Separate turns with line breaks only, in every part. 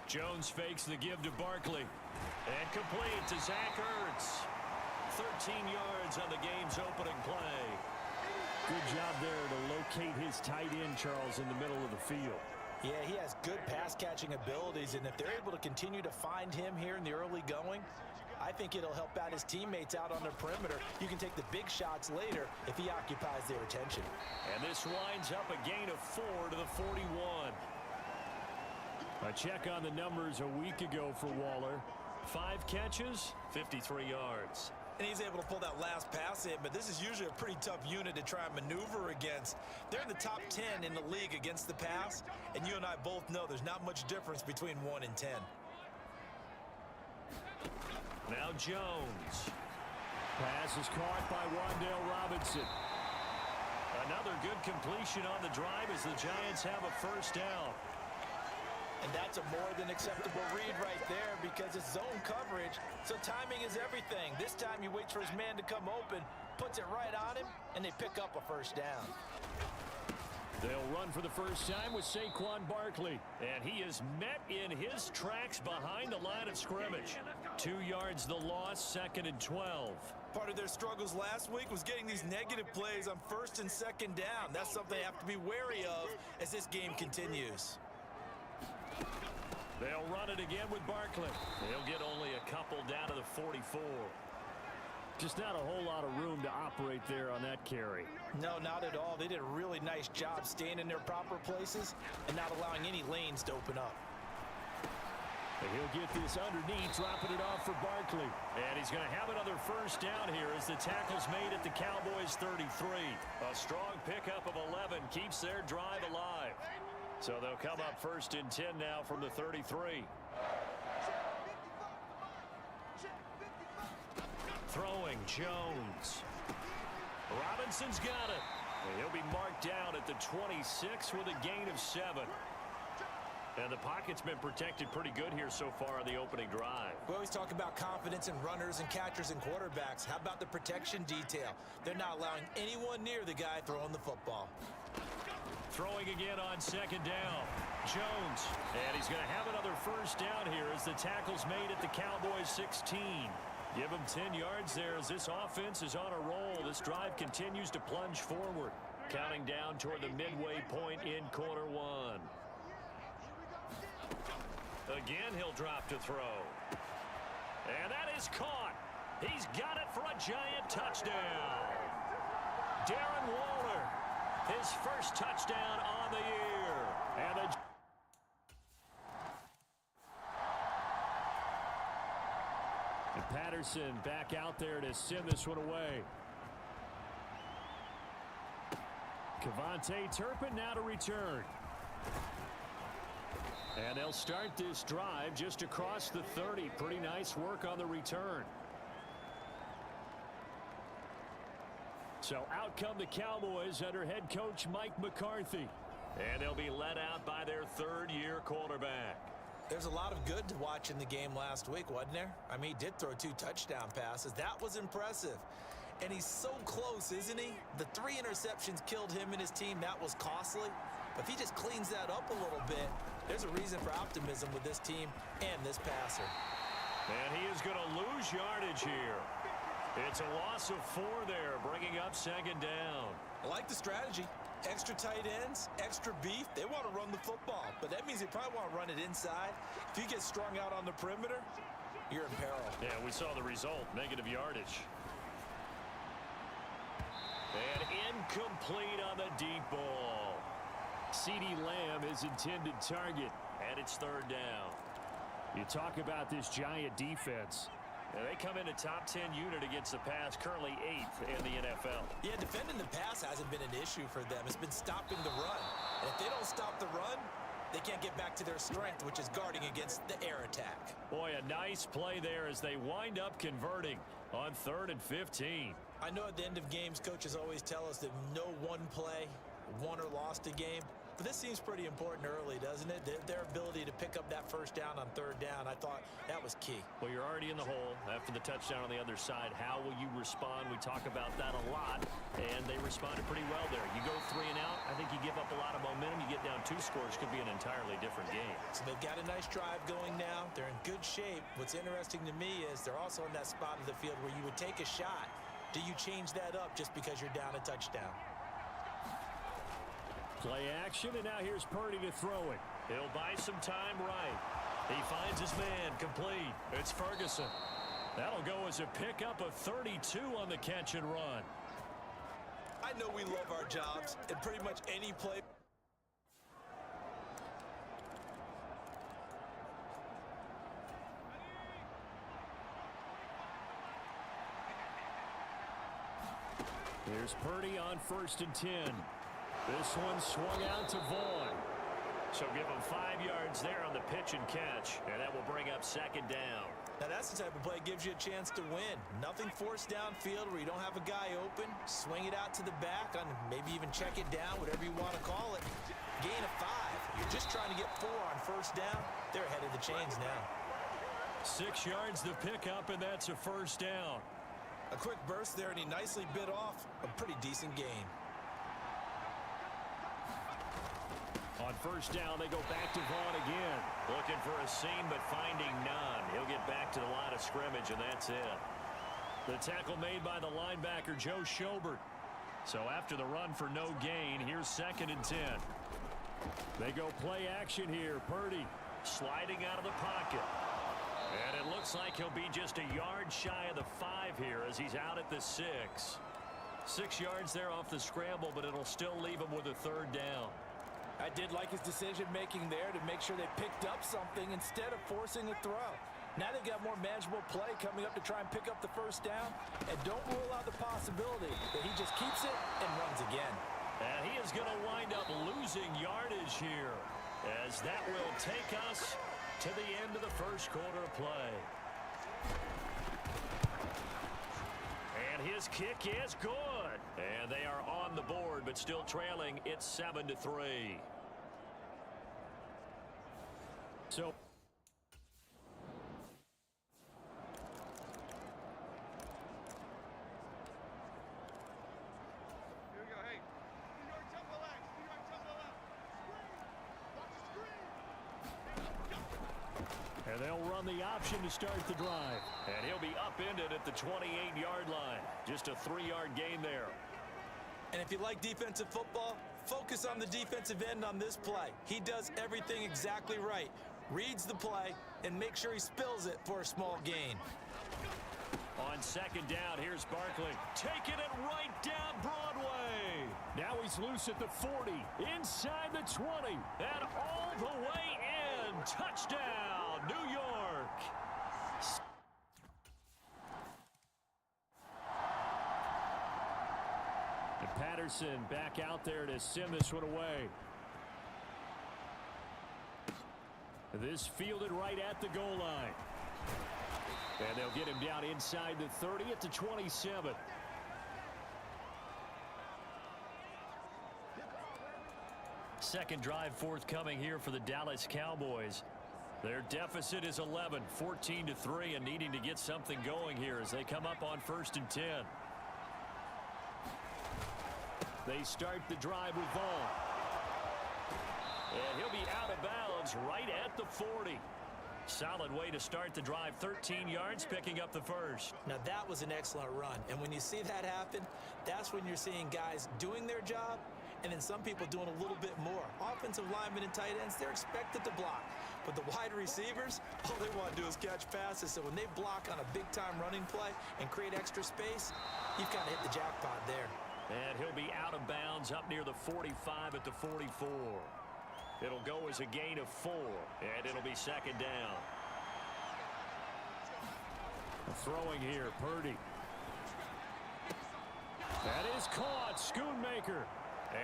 Jones fakes the give to Barkley. And complete to Zach Ertz. 13 yards on the game's opening play.
Good job there to locate his tight end, Charles, in the middle of the field.
Yeah, he has good pass-catching abilities, and if they're able to continue to find him here in the early going, I think it'll help out his teammates out on the perimeter. You can take the big shots later if he occupies their attention.
And this winds up a gain of 4 to the 41.
A check on the numbers a week ago for Waller.
5 catches, 53 yards.
And he's able to pull that last pass in, but this is usually a pretty tough unit to try and maneuver against. They're in the top 10 in the league against the pass, and you and I both know there's not much difference between 1 and 10.
Now Jones.
Pass is caught by Wan'Dale Robinson.
Another good completion on the drive as the Giants have a first down.
And that's a more than acceptable read right there because it's zone coverage, so timing is everything. This time he waits for his man to come open, puts it right on him, and they pick up a first down.
They'll run for the first time with Saquon Barkley.
And he is met in his tracks behind the line of scrimmage. 2 yards the loss, 2nd and 12.
Part of their struggles last week was getting these negative plays on 1st and 2nd down. That's something they have to be wary of as this game continues.
They'll run it again with Barkley. They'll get only a couple down to the 44.
Just not a whole lot of room to operate there on that carry.
No, not at all. They did a really nice job staying in their proper places and not allowing any lanes to open up.
And he'll get this underneath, dropping it off for Barkley.
And he's going to have another first down here as the tackle's made at the Cowboys 33. A strong pickup of 11 keeps their drive alive. So they'll come up 1st and 10 now from the 33. Throwing Jones. Robinson's got it. And he'll be marked down at the 26 with a gain of 7. And the pocket's been protected pretty good here so far on the opening drive.
We always talk about confidence in runners and catchers and quarterbacks. How about the protection detail? They're not allowing anyone near the guy throwing the football.
Throwing again on 2nd down. Jones. And he's going to have another first down here as the tackle's made at the Cowboys 16. Give him 10 yards there as this offense is on a roll. This drive continues to plunge forward. Counting down toward the midway point in quarter 1. Again, he'll drop to throw. And that is caught. He's got it for a giant touchdown. Darren Waller. His first touchdown on the year. And
Patterson back out there to send this one away. Kevontae Turpin now to return. And they'll start this drive just across the 30. Pretty nice work on the return. So out come the Cowboys under head coach Mike McCarthy.
And they'll be led out by their 3rd-year quarterback.
There's a lot of good to watch in the game last week, wasn't there? I mean, he did throw 2 touchdown passes. That was impressive. And he's so close, isn't he? The 3 interceptions killed him and his team. That was costly. But if he just cleans that up a little bit, there's a reason for optimism with this team and this passer.
And he is going to lose yardage here. It's a loss of 4 there, bringing up 2nd down.
I like the strategy. Extra tight ends, extra beef. They want to run the football, but that means they probably want to run it inside. If you get strung out on the perimeter, you're in peril.
Yeah, we saw the result, negative yardage. And incomplete on the deep ball.
CeeDee Lamb is intended target,
and it's 3rd down.
You talk about this Giant defense. And they come in a top 10 unit against the pass, currently 8th in the NFL.
Yeah, defending the pass hasn't been an issue for them. It's been stopping the run. And if they don't stop the run, they can't get back to their strength, which is guarding against the air attack.
Boy, a nice play there as they wind up converting on 3rd and 15.
I know at the end of games, coaches always tell us that no one play won or lost a game. But this seems pretty important early, doesn't it? Their ability to pick up that first down on 3rd down, I thought that was key.
Well, you're already in the hole after the touchdown on the other side. How will you respond? We talk about that a lot, and they responded pretty well there. You go 3 and out, I think you give up a lot of momentum. You get down 2 scores, could be an entirely different game.
So they've got a nice drive going now. They're in good shape. What's interesting to me is they're also in that spot of the field where you would take a shot. Do you change that up just because you're down a touchdown?
Play action, and now here's Purdy to throw it. He'll buy some time right. He finds his man, complete. It's Ferguson. That'll go as a pickup of 32 on the catch and run.
I know we love our jobs, and pretty much any play.
Here's Purdy on 1st and 10. This one swung out to Vaughn. So give him 5 yards there on the pitch and catch, and that will bring up 2nd down.
Now that's the type of play that gives you a chance to win. Nothing forced downfield where you don't have a guy open. Swing it out to the back, on maybe even check it down, whatever you want to call it. Gain of 5. You're just trying to get 4 on 1st down. They're ahead of the chains now.
6 yards the pickup, and that's a 1st down.
A quick burst there, and he nicely bit off a pretty decent gain.
On 1st down, they go back to Vaughn again. Looking for a seam, but finding none. He'll get back to the line of scrimmage, and that's it. The tackle made by the linebacker, Joe Schobert. So after the run for no gain, here's 2nd and 10. They go play action here. Purdy sliding out of the pocket. And it looks like he'll be just a yard shy of the 5 here as he's out at the 6. 6 yards there off the scramble, but it'll still leave him with a 3rd down.
I did like his decision-making there to make sure they picked up something instead of forcing a throw. Now they've got more manageable play coming up to try and pick up the 1st down. And don't rule out the possibility that he just keeps it and runs again.
And he is going to wind up losing yardage here, as that will take us to the end of the 1st quarter of play. And his kick is good. And they are on the board, but still trailing. It's 7-3. So
here we go. Hey, New York tempo left. New York tempo left. Watch the screen.
and they'll run the option to start the drive. And he'll be upended at the 28-yard line. Just a 3-yard gain there.
And if you like defensive football, focus on the defensive end on this play. He does everything exactly right. Reads the play and make sure he spills it for a small gain.
On 2nd down, here's Barkley. Taking it right down Broadway. Now he's loose at the 40, inside the 20, and all the way in. Touchdown, New York. And Patterson back out there to send this one away. This fielded right at the goal line. And they'll get him down inside the 30 at the 27. Second drive forthcoming here for the Dallas Cowboys. Their deficit is 11, 14-3, and needing to get something going here as they come up on 1st and 10. They start the drive with Vaughn. And he'll be out of bounds right at the 40. Solid way to start the drive. 13 yards, picking up the 1st.
Now that was an excellent run. And when you see that happen, that's when you're seeing guys doing their job and then some people doing a little bit more. Offensive linemen and tight ends, they're expected to block. But the wide receivers, all they want to do is catch passes. So when they block on a big-time running play and create extra space, you've kind of hit the jackpot there.
And he'll be out of bounds up near the 45 at the 44. It'll go as a gain of 4, and it'll be 2nd down. Throwing here, Purdy. That is caught, Schoonmaker.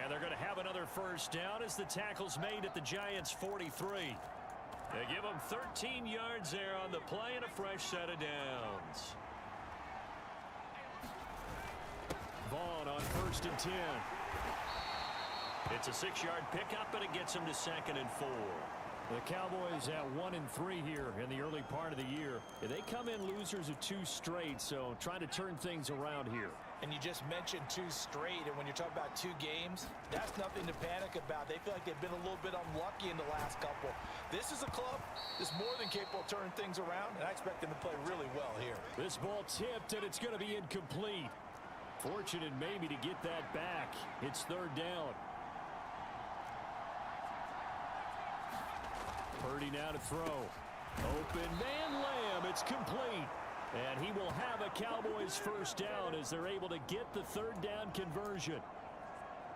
And they're going to have another first down as the tackle's made at the Giants' 43. They give them 13 yards there on the play and a fresh set of downs. Vaughn on 1st and 10. It's a 6-yard pickup, and it gets them to 2nd and 4. The Cowboys at 1-3 here in the early part of the year. They come in losers of 2 straight, so trying to turn things around here.
And you just mentioned 2 straight, and when you're talking about 2 games, that's nothing to panic about. They feel like they've been a little bit unlucky in the last couple. This is a club that's more than capable of turning things around, and I expect them to play really well here.
This ball tipped, and it's going to be incomplete. Fortunate maybe to get that back. It's 3rd down. Purdy now to throw. Open man, Lamb. It's complete. And he will have a Cowboys first down as they're able to get the 3rd down conversion.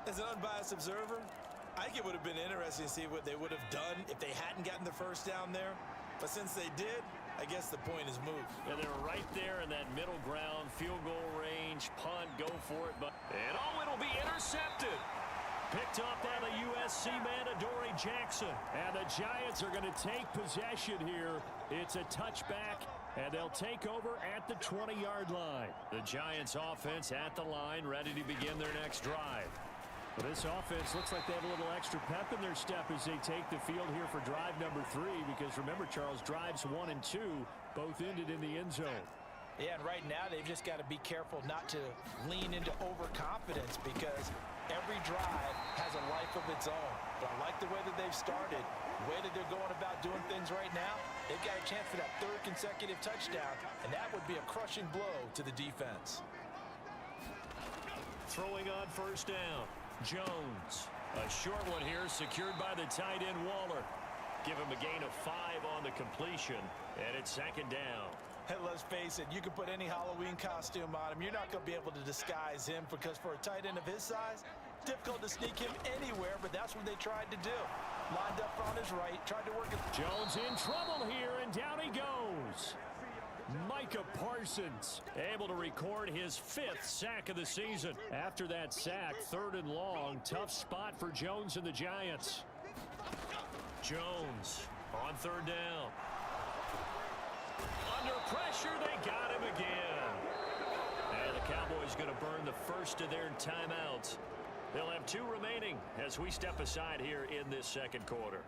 As an unbiased observer, I think it would have been interesting to see what they would have done if they hadn't gotten the first down there. But since they did, I guess the point is moved.
And they're right there in that middle ground, field goal range, punt, go for it. And it'll be intercepted. Picked up by the USC man, Adoree Jackson. And the Giants are going to take possession here. It's a touchback, and they'll take over at the 20-yard line. The Giants offense at the line, ready to begin their next drive. Well, this offense looks like they have a little extra pep in their step as they take the field here for drive number 3, because remember, Charles, drives 1 and 2 both ended in the end zone.
Yeah, and right now they've just got to be careful not to lean into overconfidence, because every drive has a life of its own. But I like the way that they've started, the way that they're going about doing things right now. They've got a chance for that 3rd consecutive touchdown, and that would be a crushing blow to the defense.
Throwing on 1st down. Jones. A short one here, secured by the tight end Waller. Give him a gain of 5 on the completion, and it's 2nd down.
Hey, let's face it, you can put any Halloween costume on him. You're not going to be able to disguise him, because for a tight end of his size, difficult to sneak him anywhere, but that's what they tried to do. Lined up on his right, tried to work it.
Jones in trouble here, and down he goes. Micah Parsons able to record his 5th sack of the season. After that sack, 3rd and long, tough spot for Jones and the Giants. Jones on 3rd down. Under pressure, they got him again. And the Cowboys going to burn the first of their timeouts. They'll have 2 remaining as we step aside here in this 2nd quarter.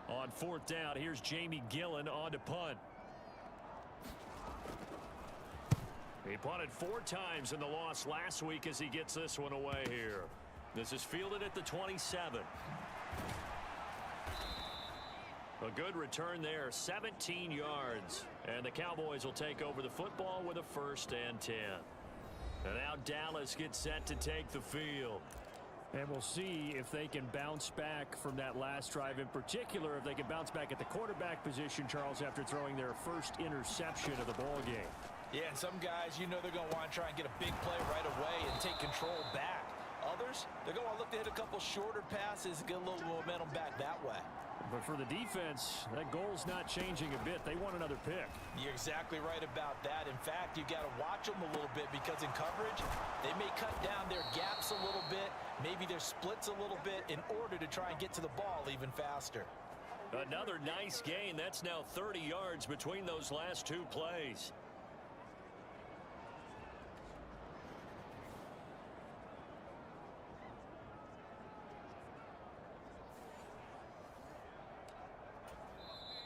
On 4th down, here's Jamie Gillen on to punt. He punted 4 times in the loss last week as he gets this one away here. This is fielded at the 27. A good return there, 17 yards. And the Cowboys will take over the football with a 1st and 10. And now Dallas gets set to take the field. And we'll see if they can bounce back from that last drive. In particular, if they can bounce back at the quarterback position, Charles, after throwing their first interception of the ball game.
Yeah, and some guys, you know they're going to want to try and get a big play right away and take control back. Others, they're going to look to hit a couple shorter passes and get a little momentum back that way.
But for the defense, that goal's not changing a bit. They want another pick.
You're exactly right about that. In fact, you got to watch them a little bit, because in coverage, they may cut down their gaps a little bit, maybe their splits a little bit, in order to try and get to the ball even faster.
Another nice gain. That's now 30 yards between those last 2 plays.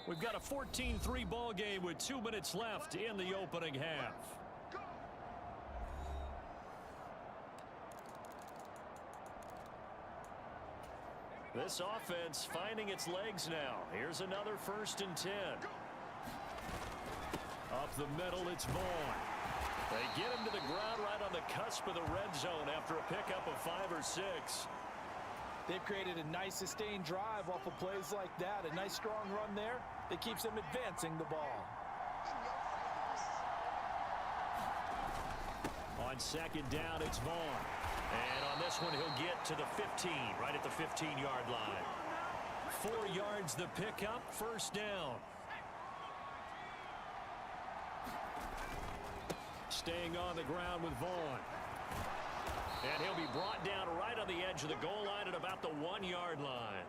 We've got a 14-3 ball game with 2 minutes left in the opening half. This offense finding its legs now. Here's another 1st and 10. Up the middle, it's Vaughn. They get him to the ground right on the cusp of the red zone after a pickup of 5 or 6.
They've created a nice sustained drive off of plays like that. A nice strong run there that keeps them advancing the ball.
On 2nd down, it's Vaughn. And on this one, he'll get to the 15, right at the 15-yard line. 4 yards the pickup, 1st down. staying on the ground with Vaughn. And he'll be brought down right on the edge of the goal line at about the 1-yard line.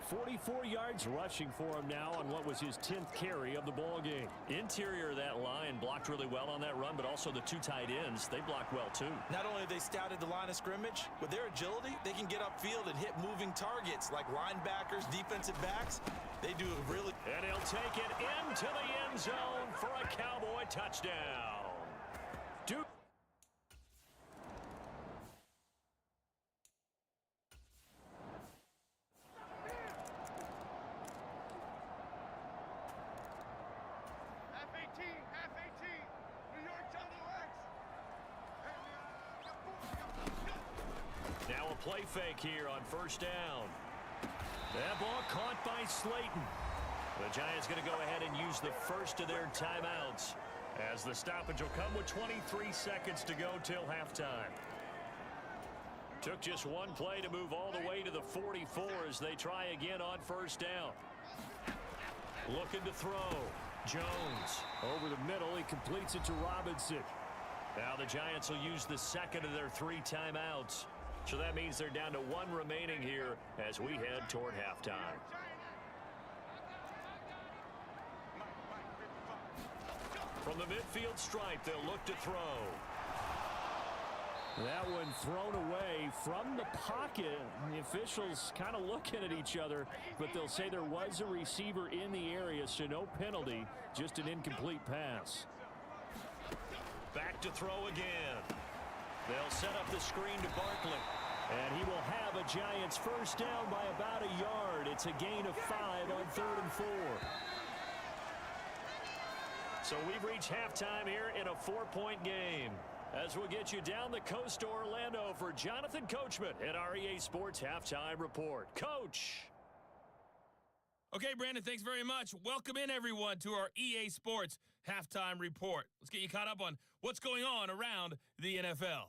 44 yards rushing for him now on what was his 10th carry of the ball game. Interior of that line blocked really well on that run, but also the 2 tight ends, they blocked well too.
Not only have they scouted the line of scrimmage, with their agility, they can get upfield and hit moving targets like linebackers, defensive backs. They do a really...
And he'll take it into the end zone for a Cowboy touchdown. Duke.
Half 18. New York Jungle X.
Now a play fake here on first down. That ball caught by Slayton. The Giants going to go ahead and use the first of their timeouts, as the stoppage will come with 23 seconds to go till halftime. Took just one play to move all the way to the 44 as they try again on first down. Looking to throw. Jones over the middle. He completes it to Robinson. Now the Giants will use the second of their 3 timeouts. So that means they're down to 1 remaining here as we head toward halftime. From the midfield stripe, they'll look to throw. That one thrown away from the pocket. The officials kind of looking at each other, but they'll say there was a receiver in the area, so no penalty, just an incomplete pass. Back to throw again. They'll set up the screen to Barkley. And he will have a Giants first down by about a yard. It's a gain of 5 on 3rd and 4. So we've reached halftime here in a 4-point game. As we'll get you down the coast to Orlando for Jonathan Coachman at our EA Sports Halftime Report. Coach!
Okay, Brandon, thanks very much. Welcome in, everyone, to our EA Sports Halftime Report. Let's get you caught up on what's going on around the NFL.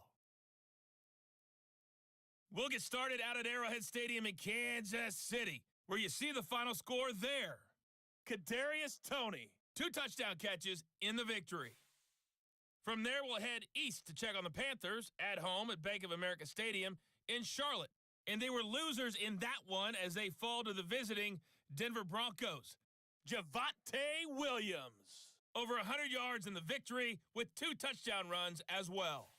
We'll get started out at Arrowhead Stadium in Kansas City, where you see the final score there. Kadarius Toney, 2 touchdown catches in the victory. From there, we'll head east to check on the Panthers at home at Bank of America Stadium in Charlotte. And they were losers in that one as they fall to the visiting Denver Broncos. Javonte Williams, over 100 yards in the victory with 2 touchdown runs as well.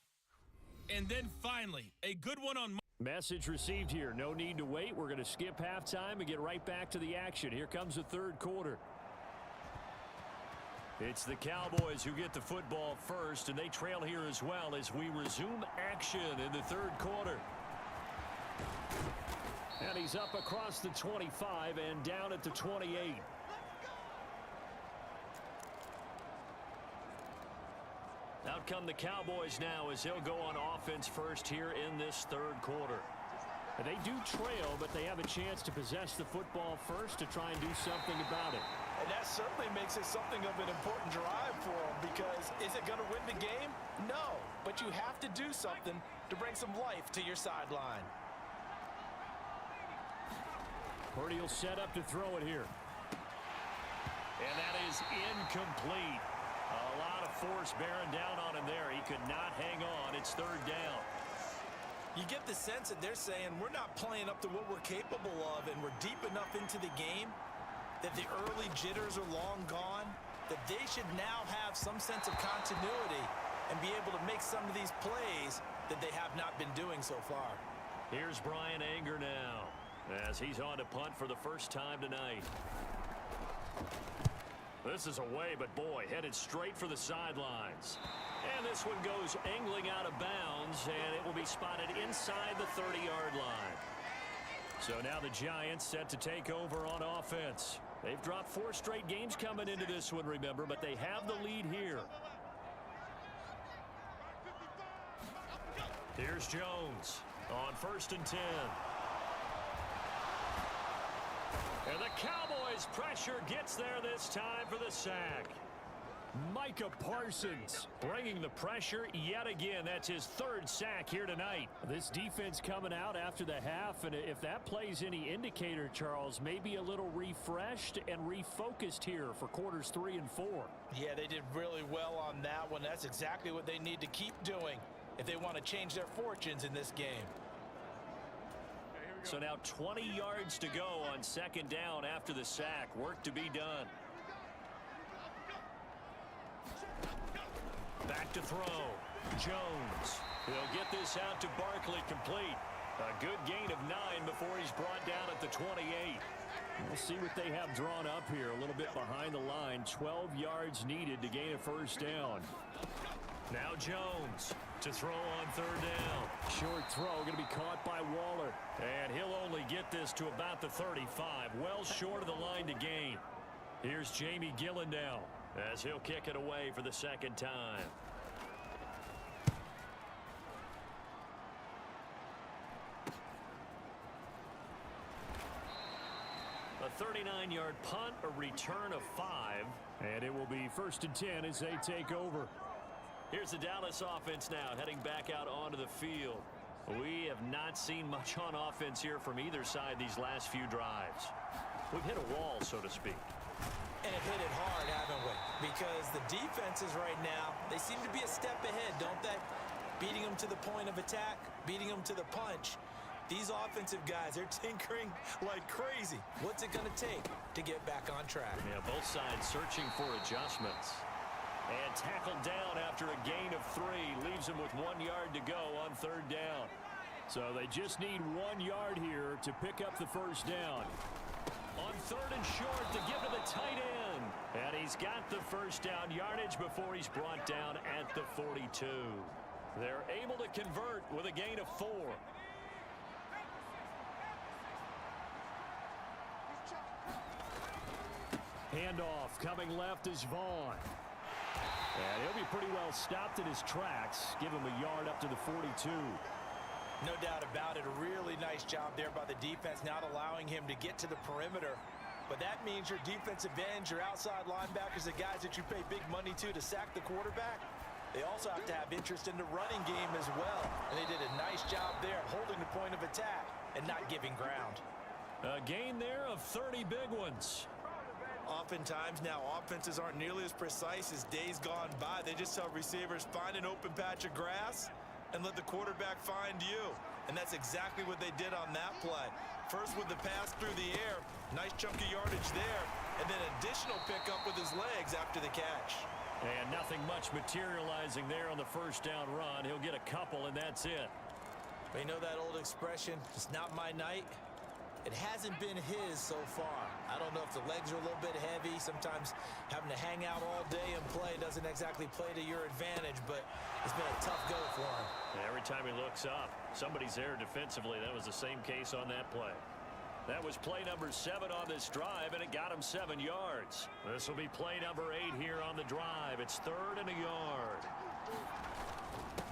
And then finally, a good one on...
Message received here. No need to wait. We're going to skip halftime and get right back to the action. Here comes the 3rd quarter. It's the Cowboys who get the football first, and they trail here as well as we resume action in the 3rd quarter. And he's up across the 25 and down at the 28. Out come the Cowboys now as they'll go on offense first here in this 3rd quarter. They do trail, but they have a chance to possess the football first to try and do something about it.
And that certainly makes it something of an important drive for them, because is it going to win the game? No, but you have to do something to bring some life to your sideline.
Purdy will set up to throw it here. And that is incomplete. A lot of force bearing down on him there. He could not hang on. It's 3rd down.
You get the sense that they're saying we're not playing up to what we're capable of, and we're deep enough into the game that the early jitters are long gone, that they should now have some sense of continuity and be able to make some of these plays that they have not been doing so far.
Here's Brian Anger now as he's on to punt for the first time tonight. This is away, but boy, headed straight for the sidelines. And this one goes angling out of bounds, and it will be spotted inside the 30-yard line. So now the Giants set to take over on offense. They've dropped 4 straight games coming into this one, remember, but they have the lead here. Here's Jones on 1st and 10. And the Cowboys pressure gets there this time for the sack. Micah Parsons bringing the pressure yet again. That's his third sack here tonight. This defense coming out after the half, and if that plays any indicator, Charles, maybe a little refreshed and refocused here for quarters 3 and 4.
Yeah, they did really well on that one. That's exactly what they need to keep doing if they want to change their fortunes in this game.
So now 20 yards to go on second down after the sack. Work to be done. Back to throw. Jones. He'll get this out to Barkley complete. A good gain of 9 before he's brought down at the 28. We'll see what they have drawn up here. A little bit behind the line. 12 yards needed to gain a first down. Now Jones to throw on third down. Short throw going to be caught by Waller. And he'll only get this to about the 35. Well short of the line to gain. Here's Jamie Gillen now as he'll kick it away for the second time. A 39-yard punt, a return of 5. And it will be 1st and 10 as they take over. Here's the Dallas offense now heading back out onto the field. We have not seen much on offense here from either side these last few drives. We've hit a wall, so to speak.
And have hit it hard, haven't we? Because the defenses right now, they seem to be a step ahead, don't they? Beating them to the point of attack, beating them to the punch. These offensive guys, they're tinkering like crazy. What's it going to take to get back on track?
Yeah, both sides searching for adjustments. And tackled down after a gain of 3. Leaves him with 1 yard to go on third down. So they just need 1 yard here to pick up the first down. On third and short to give to the tight end. And he's got the first down yardage before he's brought down at the 42. They're able to convert with a gain of 4. Handoff coming left is Vaughn. And he'll be pretty well stopped in his tracks. Give him a yard up to the 42.
No doubt about it. A really nice job there by the defense, not allowing him to get to the perimeter. But that means your defensive ends, your outside linebackers, the guys that you pay big money to sack the quarterback, they also have to have interest in the running game as well. And they did a nice job there holding the point of attack and not giving ground.
A gain there of 30 big ones.
Oftentimes now offenses aren't nearly as precise as days gone by. They just tell receivers, find an open patch of grass and let the quarterback find you. And that's exactly what they did on that play. First with the pass through the air, nice chunk of yardage there, and then additional pickup with his legs after the catch.
And nothing much materializing there on the first down run. He'll get a couple, and that's it.
But you know that old expression, it's not my night? It hasn't been his so far. I don't know if the legs are a little bit heavy. Sometimes having to hang out all day and play doesn't exactly play to your advantage, but it's been a tough go for him.
And every time he looks up, somebody's there defensively. That was the same case on that play. That was play number 7 on this drive, and it got him 7 yards. This will be play number 8 here on the drive. It's 3rd and a yard.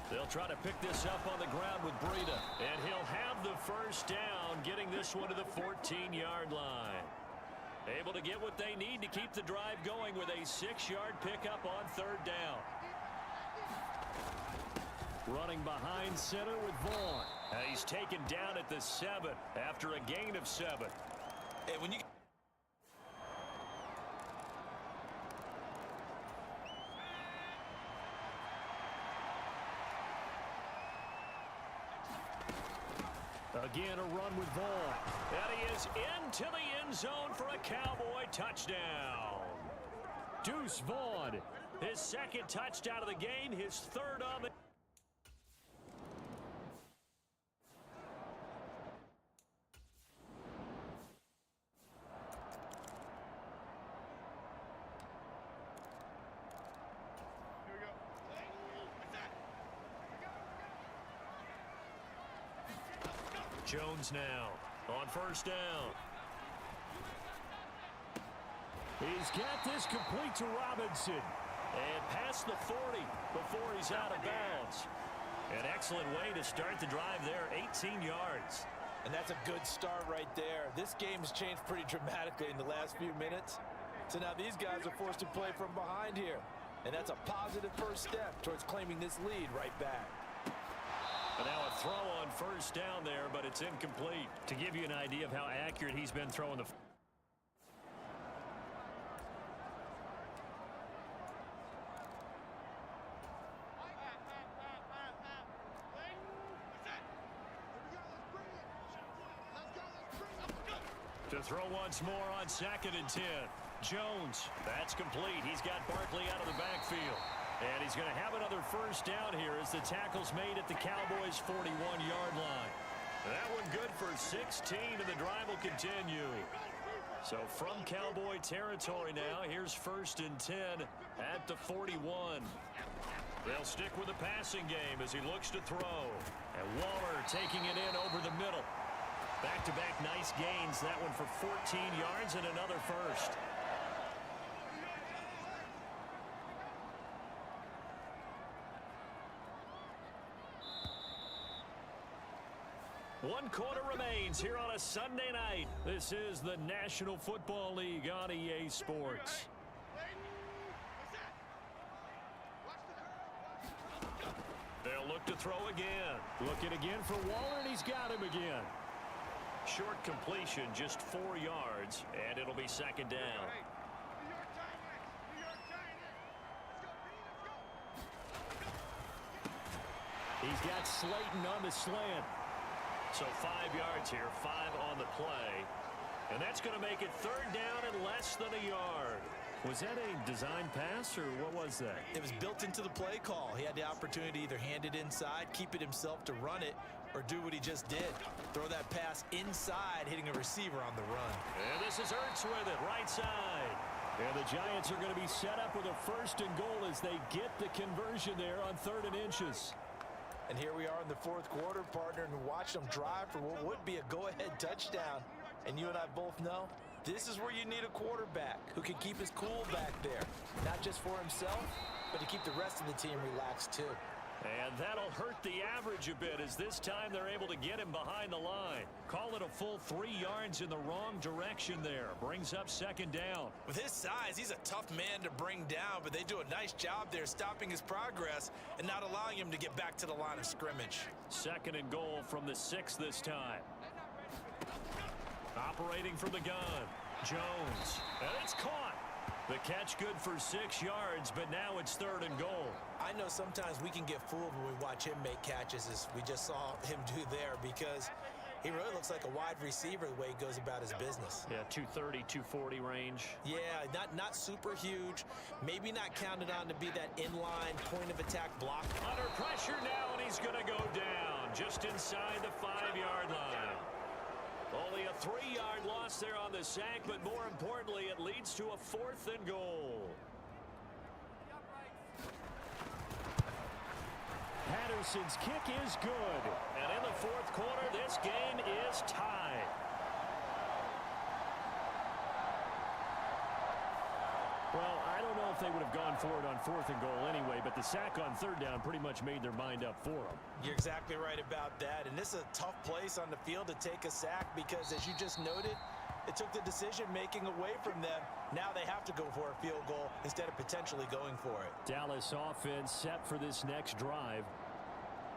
They'll try to pick this up on the ground with Breida, and he'll have the first down, getting this one to the 14-yard line. Able to get what they need to keep the drive going with a 6-yard pickup on third down. Running behind center with Vaughn. And he's taken down at the 7 after a gain of 7.
Hey, when you...
Again, a run with Vaughn. And he is into the end zone for a Cowboy touchdown. Deuce Vaughn, his second touchdown of the game, his 3rd on the... Jones now on first down. He's got this complete to Robinson. And past the 40 before he's out of bounds. An excellent way to start the drive there, 18 yards.
And that's a good start right there. This game has changed pretty dramatically in the last few minutes. So now these guys are forced to play from behind here. And that's a positive first step towards claiming this lead right back.
And now a throw on first down there, but it's incomplete. To give you an idea of how accurate he's been throwing the... To throw once more on 2nd and 10. Jones, that's complete. He's got Barkley out of the backfield. And he's going to have another first down here as the tackle's made at the Cowboys' 41-yard line. That one good for 16, and the drive will continue. So from Cowboy territory now, here's 1st and 10 at the 41. They'll stick with the passing game as he looks to throw. And Waller taking it in over the middle. Back-to-back nice gains. That one for 14 yards and another first. One quarter remains here on a Sunday night. This is the National Football League on EA Sports. They'll look to throw again. Looking again for Waller, and he's got him again. Short completion, just 4 yards, and it'll be 2nd down. He's got Slayton on the slant. So 5 yards here, 5 on the play. And that's going to make it 3rd down and less than a yard. Was that a design pass, or what was that?
It was built into the play call. He had the opportunity to either hand it inside, keep it himself to run it, or do what he just did. Throw that pass inside, hitting a receiver on the run.
And this is Hurts with it, right side. And the Giants are going to be set up with a 1st and goal as they get the conversion there on 3rd and inches.
And here we are in the 4th quarter, partner, and watch them drive for what would be a go-ahead touchdown. And you and I both know this is where you need a quarterback who can keep his cool back there. Not just for himself, but to keep the rest of the team relaxed too.
And that'll hurt the average a bit as this time they're able to get him behind the line. Call it a full 3 yards in the wrong direction there. Brings up 2nd down.
With his size, he's a tough man to bring down, but they do a nice job there stopping his progress and not allowing him to get back to the line of scrimmage.
2nd and goal from the 6 this time. Operating from the gun. Jones. And it's caught. The catch good for 6 yards, but now it's 3rd and goal.
I know sometimes we can get fooled when we watch him make catches, as we just saw him do there, because he really looks like a wide receiver the way he goes about his business.
Yeah, 230, 240 range.
Yeah, not super huge. Maybe not counted on to be that inline point of attack block.
Under pressure now, and he's going to go down just inside the 5-yard line. Only a 3-yard loss there on the sack, but more importantly, it leads to a 4th and goal. Patterson's kick is good. And in the 4th quarter, this game is tied. Well, I don't know if they would have gone for it on 4th and goal anyway, but the sack on 3rd down pretty much made their mind up for them.
You're exactly right about that, and this is a tough place on the field to take a sack because, as you just noted, it took the decision-making away from them. Now they have to go for a field goal instead of potentially going for it.
Dallas offense set for this next drive.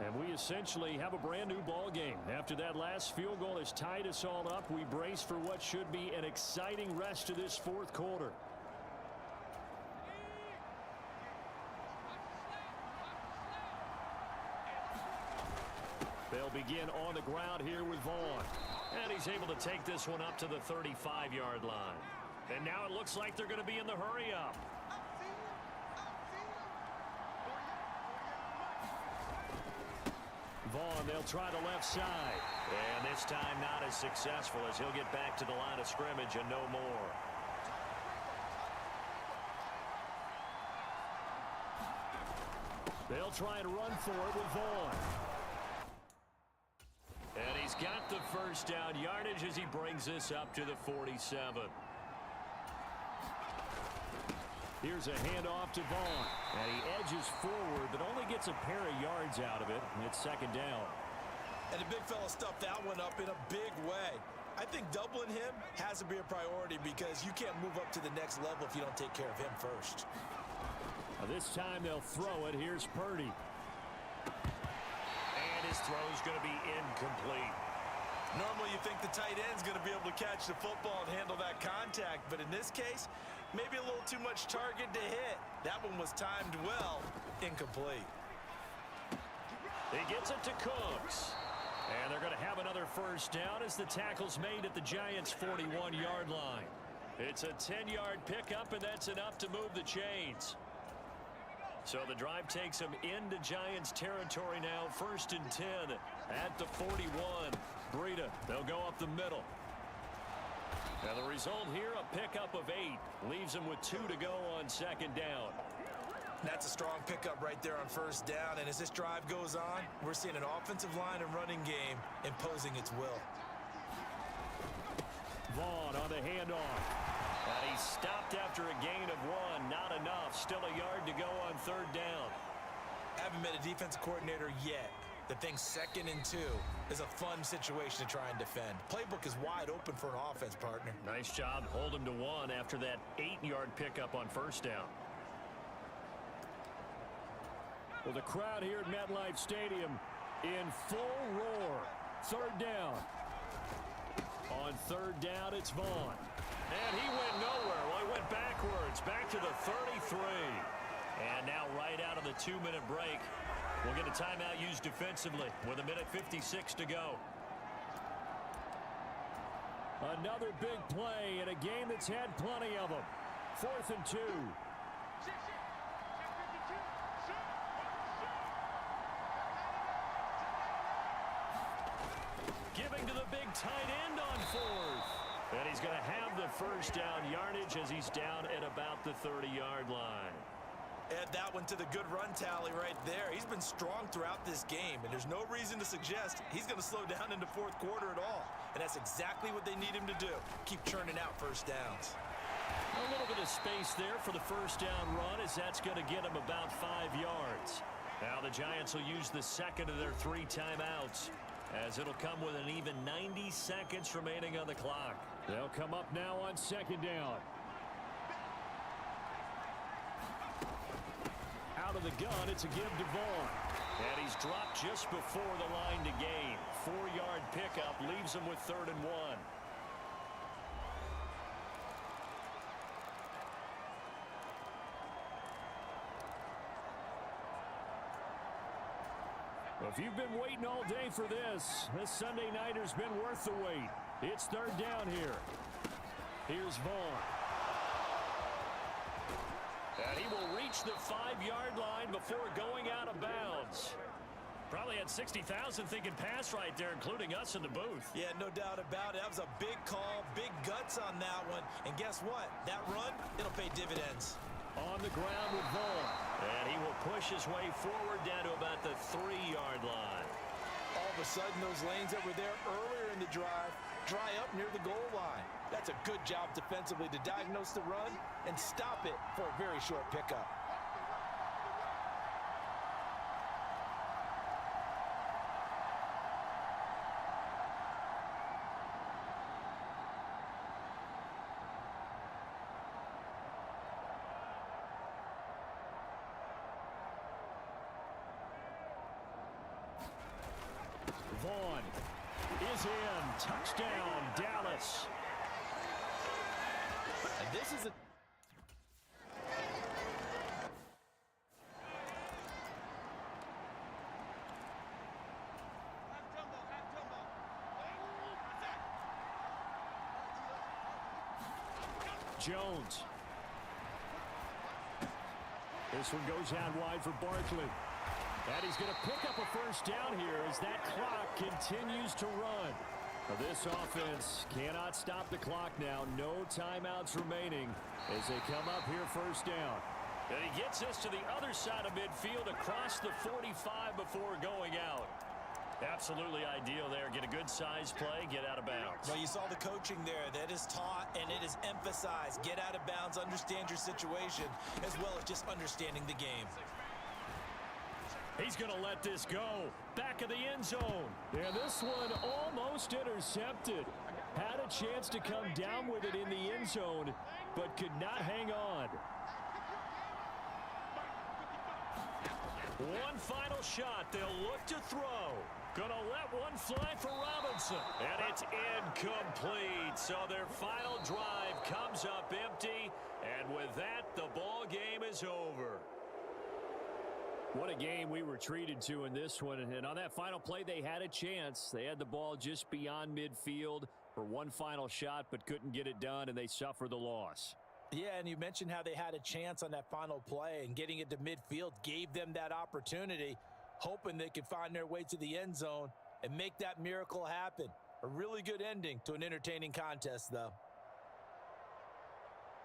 And we essentially have a brand-new ball game. After that last field goal has tied us all up, we brace for what should be an exciting rest of this 4th quarter. They'll begin on the ground here with Vaughn. And he's able to take this one up to the 35-yard line. And now it looks like they're going to be in the hurry-up. Vaughn, they'll try the left side. And this time not as successful as he'll get back to the line of scrimmage and no more. They'll try and run for it with Vaughn. And he's got the first down yardage as he brings this up to the 47. Here's a handoff to Vaughn. And he edges forward, but only gets a pair of yards out of it. And it's 2nd down.
And the big fella stuffed that one up in a big way. I think doubling him has to be a priority because you can't move up to the next level if you don't take care of him first.
This time they'll throw it. Here's Purdy. And his throw's going to be incomplete.
Normally you think the tight end's going to be able to catch the football and handle that contact, but in this case, maybe a little too much target to hit. That one was timed well. Incomplete.
He gets it to Cooks. And they're going to have another first down as the tackle's made at the Giants' 41-yard line. It's a 10-yard pickup, and that's enough to move the chains. So the drive takes them into Giants territory now. 1st and 10 at the 41. Breida, they'll go up the middle. And the result here, a pickup of 8. Leaves them with 2 to go on 2nd down.
That's a strong pickup right there on 1st down. And as this drive goes on, we're seeing an offensive line and running game imposing its will.
Vaughn on the handoff. And he stopped after a gain of 1. Not enough. Still a yard to go on 3rd down.
Haven't met a defensive coordinator yet that thinks 2nd and 2 is a fun situation to try and defend. Playbook is wide open for an offense, partner.
Nice job. Hold him to 1 after that 8-yard pickup on 1st down. Well, the crowd here at MetLife Stadium in full roar. 3rd down. On 3rd down, it's Vaughn. And he went nowhere. Well, he went backwards, back to the 33. And now right out of the 2-minute break, we'll get a timeout used defensively with 1:56 to go. Another big play in a game that's had plenty of them. 4th and 2. Giving to the big tight end on 4th. And he's going to have the first down yardage as he's down at about the 30-yard line.
Add that one to the good run tally right there. He's been strong throughout this game, and there's no reason to suggest he's going to slow down into 4th quarter at all. And that's exactly what they need him to do. Keep churning out first downs.
A little bit of space there for the first down run as that's going to get him about 5 yards. Now the Giants will use the 2nd of their 3 timeouts, as it'll come with an even 90 seconds remaining on the clock. They'll come up now on 2nd down. Out of the gun, it's a give to Vaughn. And he's dropped just before the line to gain. 4-yard pickup leaves him with 3rd and 1. If you've been waiting all day for this Sunday nighter's been worth the wait. It's 3rd down here. Here's Vaughn. And he will reach the 5-yard line before going out of bounds. Probably had 60,000 thinking pass right there, including us in the booth.
Yeah, no doubt about it. That was a big call, big guts on that one. And guess what? That run, it'll pay dividends.
On the ground with Vaughn. And he will push his way forward down to about the 3-yard line.
All of a sudden, those lanes that were there earlier in the drive dry up near the goal line. That's a good job defensively to diagnose the run and stop it for a very short pickup.
Vaughn is in. Touchdown, Dallas.
And this is a...
Jones. This one goes out wide for Barkley. And he's going to pick up a first down here as that clock continues to run. Now this offense cannot stop the clock now. No timeouts remaining as they come up here first down. And he gets this to the other side of midfield across the 45 before going out. Absolutely ideal there. Get a good size play, get out of bounds.
Well, you saw the coaching there. That is taught and it is emphasized. Get out of bounds, understand your situation, as well as just understanding the game.
He's going to let this go. Back of the end zone. And this one almost intercepted. Had a chance to come down with it in the end zone, but could not hang on. One final shot. They'll look to throw. Gonna let one fly for Robinson. And it's incomplete. So their final drive comes up empty. And with that, the ball game is over.
What a game we were treated to in this one. And on that final play, they had a chance. They had the ball just beyond midfield for one final shot, but couldn't get it done, and they suffer the loss.
Yeah, and you mentioned how they had a chance on that final play, and getting it to midfield gave them that opportunity, hoping they could find their way to the end zone and make that miracle happen. A really good ending to an entertaining contest, though.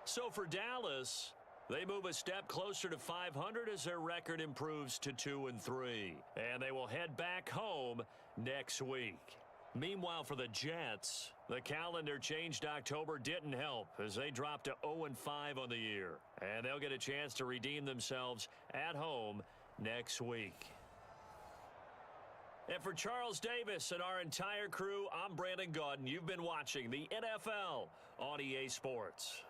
So for Dallas, they move a step closer to 500 as their record improves to 2-3. And they will head back home next week. Meanwhile, for the Jets, the calendar changed October didn't help as they dropped to 0-5 on the year. And they'll get a chance to redeem themselves at home next week. And for Charles Davis and our entire crew, I'm Brandon Gaudin. You've been watching the NFL on EA Sports.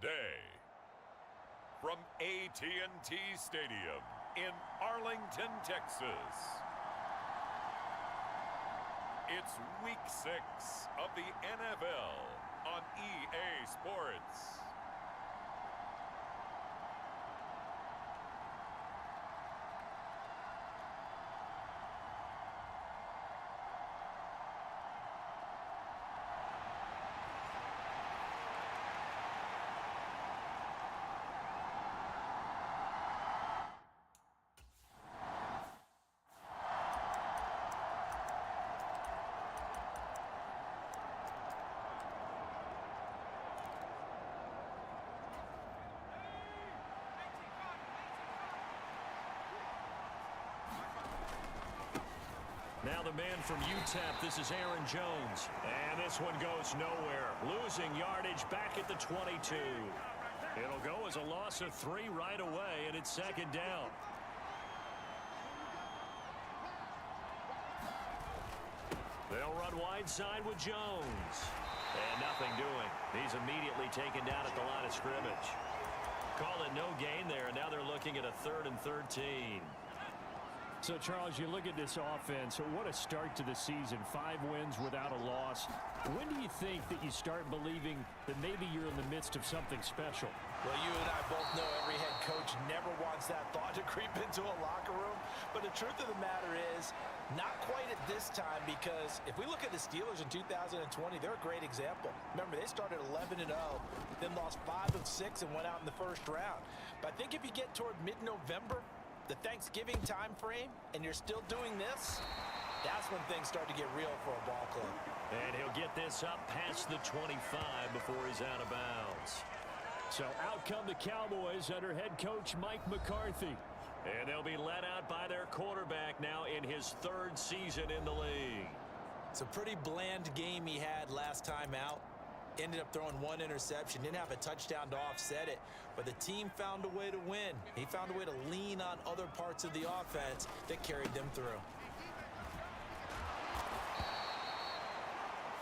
day. From AT&T Stadium in Arlington, Texas, it's Week 6 of the NFL on EA Sports.
Now the man from UTEP, this is Aaron Jones. And this one goes nowhere. Losing yardage back at the 22. It'll go as a loss of 3 right away, and it's second down. They'll run wide side with Jones. And nothing doing. He's immediately taken down at the line of scrimmage. Call it no gain there, and now they're looking at a 3rd and 13.
So, Charles, you look at this offense, what a start to the season. 5 wins without a loss. When do you think that you start believing that maybe you're in the midst of something special?
Well, you and I both know every head coach never wants that thought to creep into a locker room. But the truth of the matter is, not quite at this time, because if we look at the Steelers in 2020, they're a great example. Remember, they started 11-0, then lost 5 of 6 and went out in the first round. But I think if you get toward mid-November, the Thanksgiving time frame, and you're still doing this, that's when things start to get real for a ball club.
And he'll get this up past the 25 before he's out of bounds.
So out come the Cowboys under head coach Mike McCarthy.
And they'll be let out by their quarterback now in his 3rd season in the league.
It's a pretty bland game he had last time out. Ended up throwing 1 interception, didn't have a touchdown to offset it, but the team found a way to win. He found a way to lean on other parts of the offense that carried them through.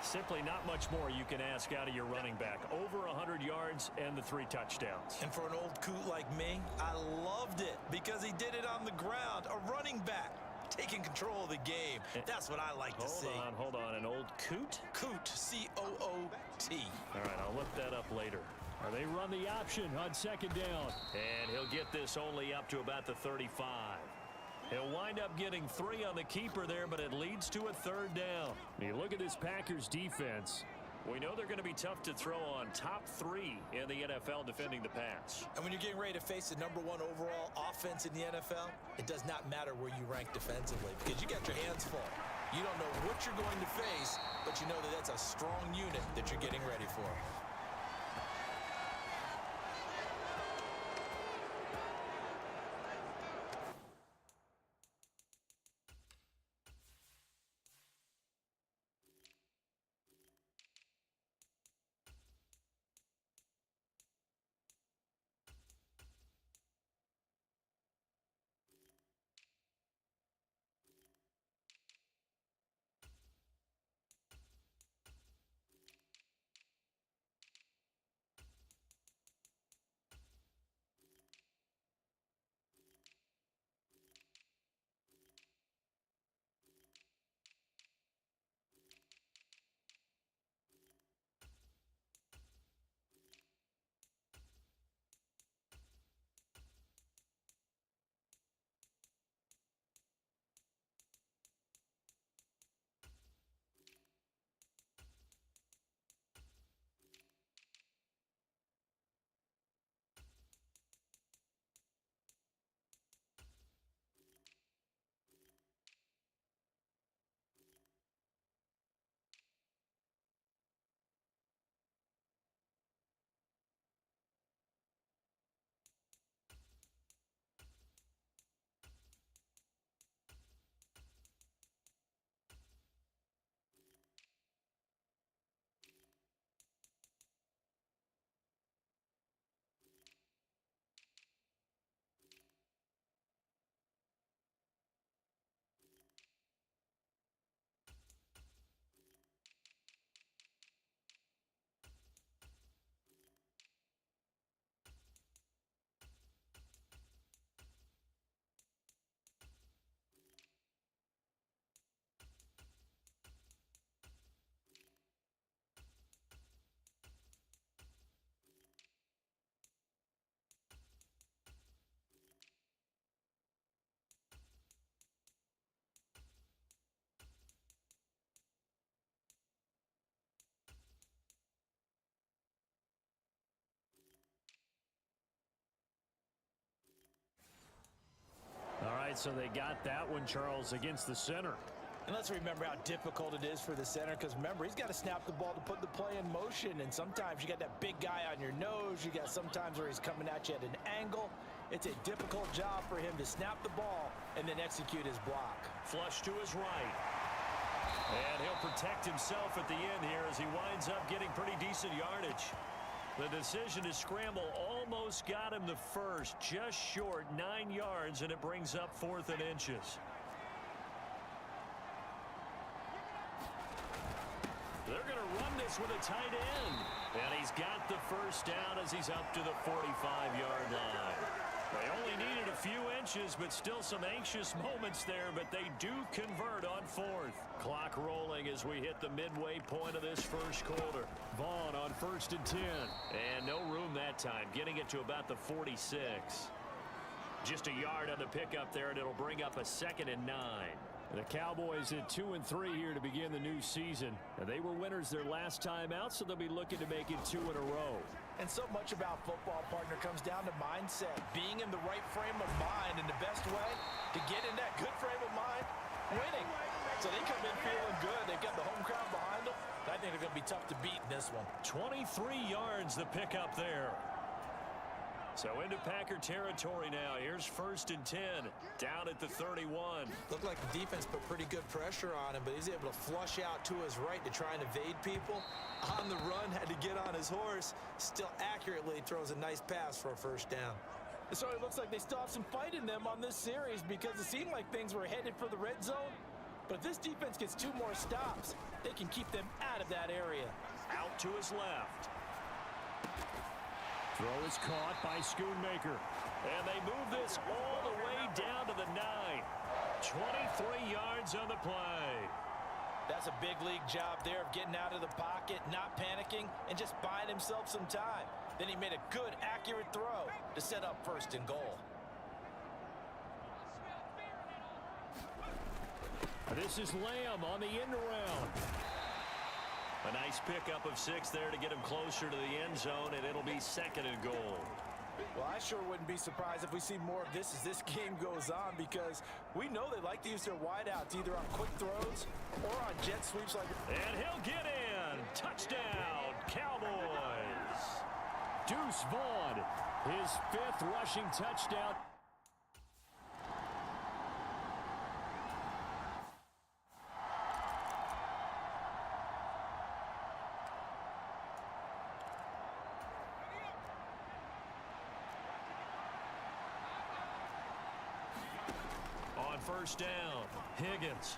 Simply not much more you can ask out of your running back. Over 100 yards and the 3 touchdowns.
And for an old coot like me, I loved it because he did it on the ground. A running back taking control of the game. That's what I like to see.
Hold on. An old coot?
Coot, C-O-O-T.
All right, I'll look that up later. They run the option on 2nd down.
And he'll get this only up to about the 35. He'll wind up getting 3 on the keeper there, but it leads to a 3rd down.
You look at this Packers defense.
We know they're going to be tough to throw on. Top 3 in the NFL defending the pass.
And when you're getting ready to face the #1 overall offense in the NFL, it does not matter where you rank defensively because you got your hands full. You don't know what you're going to face, but you know that that's a strong unit that you're getting ready for.
so they got that one, Charles, against the center.
And let's remember how difficult it is for the center, because remember, he's got to snap the ball to put the play in motion, and sometimes you got that big guy on your nose. You got sometimes where he's coming at you at an angle. It's a difficult job for him to snap the ball and then execute his block.
Flush to his right. And he'll protect himself at the end here as he winds up getting pretty decent yardage. The decision to scramble almost got him the first, just short 9 yards, and it brings up 4th and inches. They're going to run this with a tight end. And he's got the first down as he's up to the 45-yard line. They only needed a few inches, but still some anxious moments there, but they do convert on 4th. Clock rolling as we hit the midway point of this first quarter. Vaughn on 1st and 10. And no room that time, getting it to about the 46. Just a yard on the pickup there, and it'll bring up a 2nd and 9. The Cowboys at 2-3 here to begin the new season. And they were winners their last time out, so they'll be looking to make it 2 in a row.
And so much about football, partner, comes down to mindset. Being in the right frame of mind, and the best way to get in that good frame of mind, winning. So they come in feeling good. They've got the home crowd behind them. I think they're going to be tough to beat in this one.
23 yards the pickup there. So into Packer territory now. Here's 1st and 10, down at the 31.
Looked like the defense put pretty good pressure on him, but he's able to flush out to his right to try and evade people. On the run, had to get on his horse. Still accurately throws a nice pass for a first down. So it looks like they still have some fight in them on this series, because it seemed like things were headed for the red zone. But if this defense gets 2 more stops, they can keep them out of that area.
Out to his left. Throw is caught by Schoonmaker. And they move this all the way down to the 9. 23 yards on the play.
That's a big league job there of getting out of the pocket, not panicking, and just buying himself some time. Then he made a good, accurate throw to set up 1st and goal.
This is Lamb on the end around. A nice pickup of 6 there to get him closer to the end zone, and it'll be 2nd and goal.
Well, I sure wouldn't be surprised if we see more of this as this game goes on, because we know they like to use their wideouts either on quick throws or on jet sweeps like.
And he'll get in. Touchdown, Cowboys. Deuce Vaughn, his 5th rushing touchdown. On 1st down, Higgins.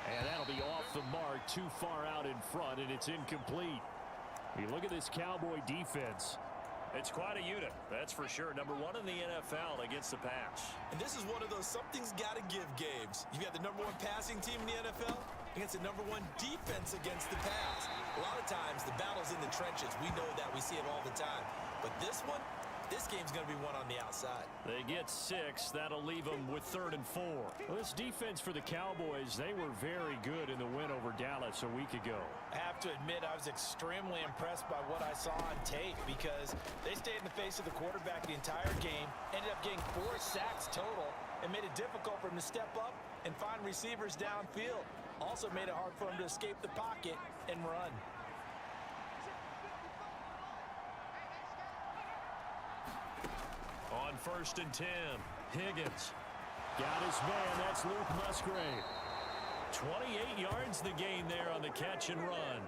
And that'll be off the mark, too far out in front, and it's incomplete. You look at this Cowboy defense. It's quite a unit, that's for sure. Number 1 in the NFL against the pass.
And this is one of those something's got to give games. You've got the number 1 passing team in the NFL against the number 1 defense against the pass. A lot of times, the battle's in the trenches. We know that. We see it all the time. But this one, this game's going to be won on the outside.
They get 6. That'll leave them with 3rd and 4. Well, this defense for the Cowboys, they were very good in the win over Dallas a week ago.
I have to admit, I was extremely impressed by what I saw on tape, because they stayed in the face of the quarterback the entire game, ended up getting 4 sacks total, and made it difficult for him to step up and find receivers downfield. Also made it hard for him to escape the pocket and run.
On 1st and 10, Higgins got his man. That's Luke Musgrave. 28 yards the gain there on the catch and run.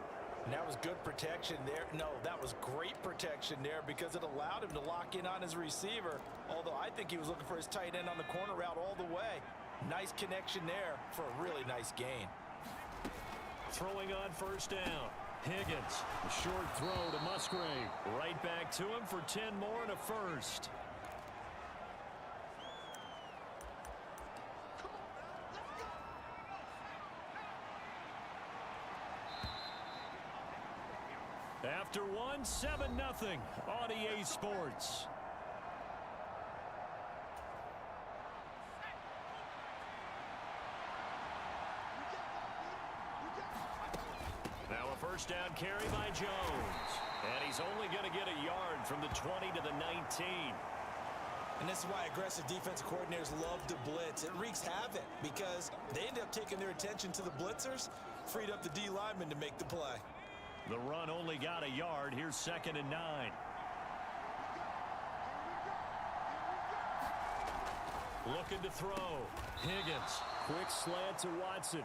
And that was good protection there. No, that was great protection there, because it allowed him to lock in on his receiver. Although I think he was looking for his tight end on the corner route all the way. Nice connection there for a really nice gain.
Throwing on 1st down. Higgins, a short throw to Musgrave. Right back to him for 10 more and a first. After 1, 7-0 on EA Sports. Now a 1st down carry by Jones. And he's only going to get a yard from the 20 to the 19.
And this is why aggressive defensive coordinators love to blitz. It wreaks havoc because they end up taking their attention to the blitzers, freed up the D lineman to make the play.
The run only got a yard. Here's 2nd and 9. Looking to throw. Higgins. Quick slant to Watson.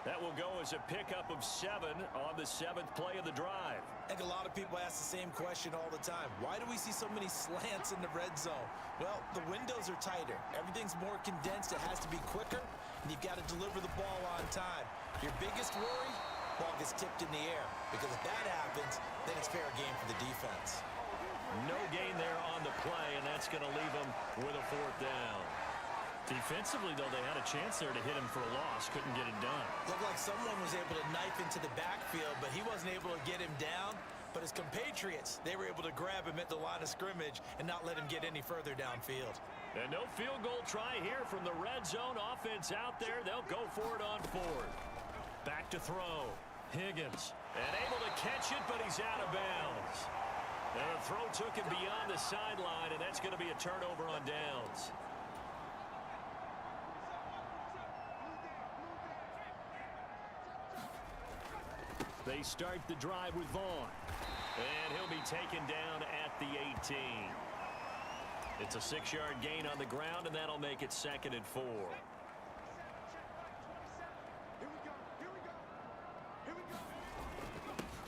That will go as a pickup of 7 on the 7th play of the drive.
I think a lot of people ask the same question all the time. Why do we see so many slants in the red zone? Well, the windows are tighter. Everything's more condensed. It has to be quicker, and you've got to deliver the ball on time. Your biggest worry? Ball gets tipped in the air, because if that happens, then it's fair game for the defense.
No gain there on the play, and that's going to leave them with a 4th down. Defensively, though, they had a chance there to hit him for a loss. Couldn't get it done.
Looked like someone was able to knife into the backfield, but he wasn't able to get him down. But his compatriots, they were able to grab him at the line of scrimmage and not let him get any further downfield.
And no field goal try here from the red zone. Offense out there. They'll go for it on 4th. Back to throw. Higgins. And able to catch it, but he's out of bounds. And the throw took him beyond the sideline, and that's going to be a turnover on downs. They start the drive with Vaughn. And he'll be taken down at the 18. It's a 6-yard gain on the ground, and that'll make it 2nd and 4.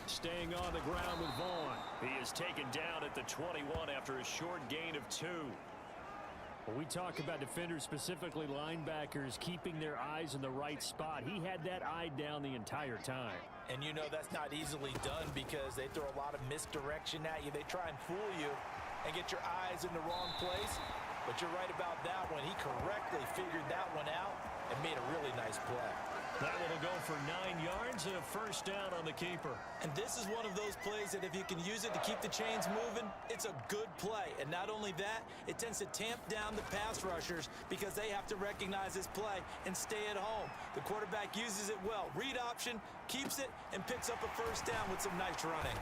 Staying on the ground with Vaughn. He is taken down at the 21 after a short gain of 2.
When we talk about defenders, specifically linebackers, keeping their eyes in the right spot, he had that eye down the entire time.
And you know that's not easily done because they throw a lot of misdirection at you. They try and fool you and get your eyes in the wrong place. But you're right about that one. He correctly figured that one out and made a really nice play.
That one will go for 9 yards and a 1st down on the keeper.
And this is one of those plays that if you can use it to keep the chains moving, it's a good play. And not only that, it tends to tamp down the pass rushers because they have to recognize this play and stay at home. The quarterback uses it well. Read option, keeps it, and picks up a 1st down with some nice running.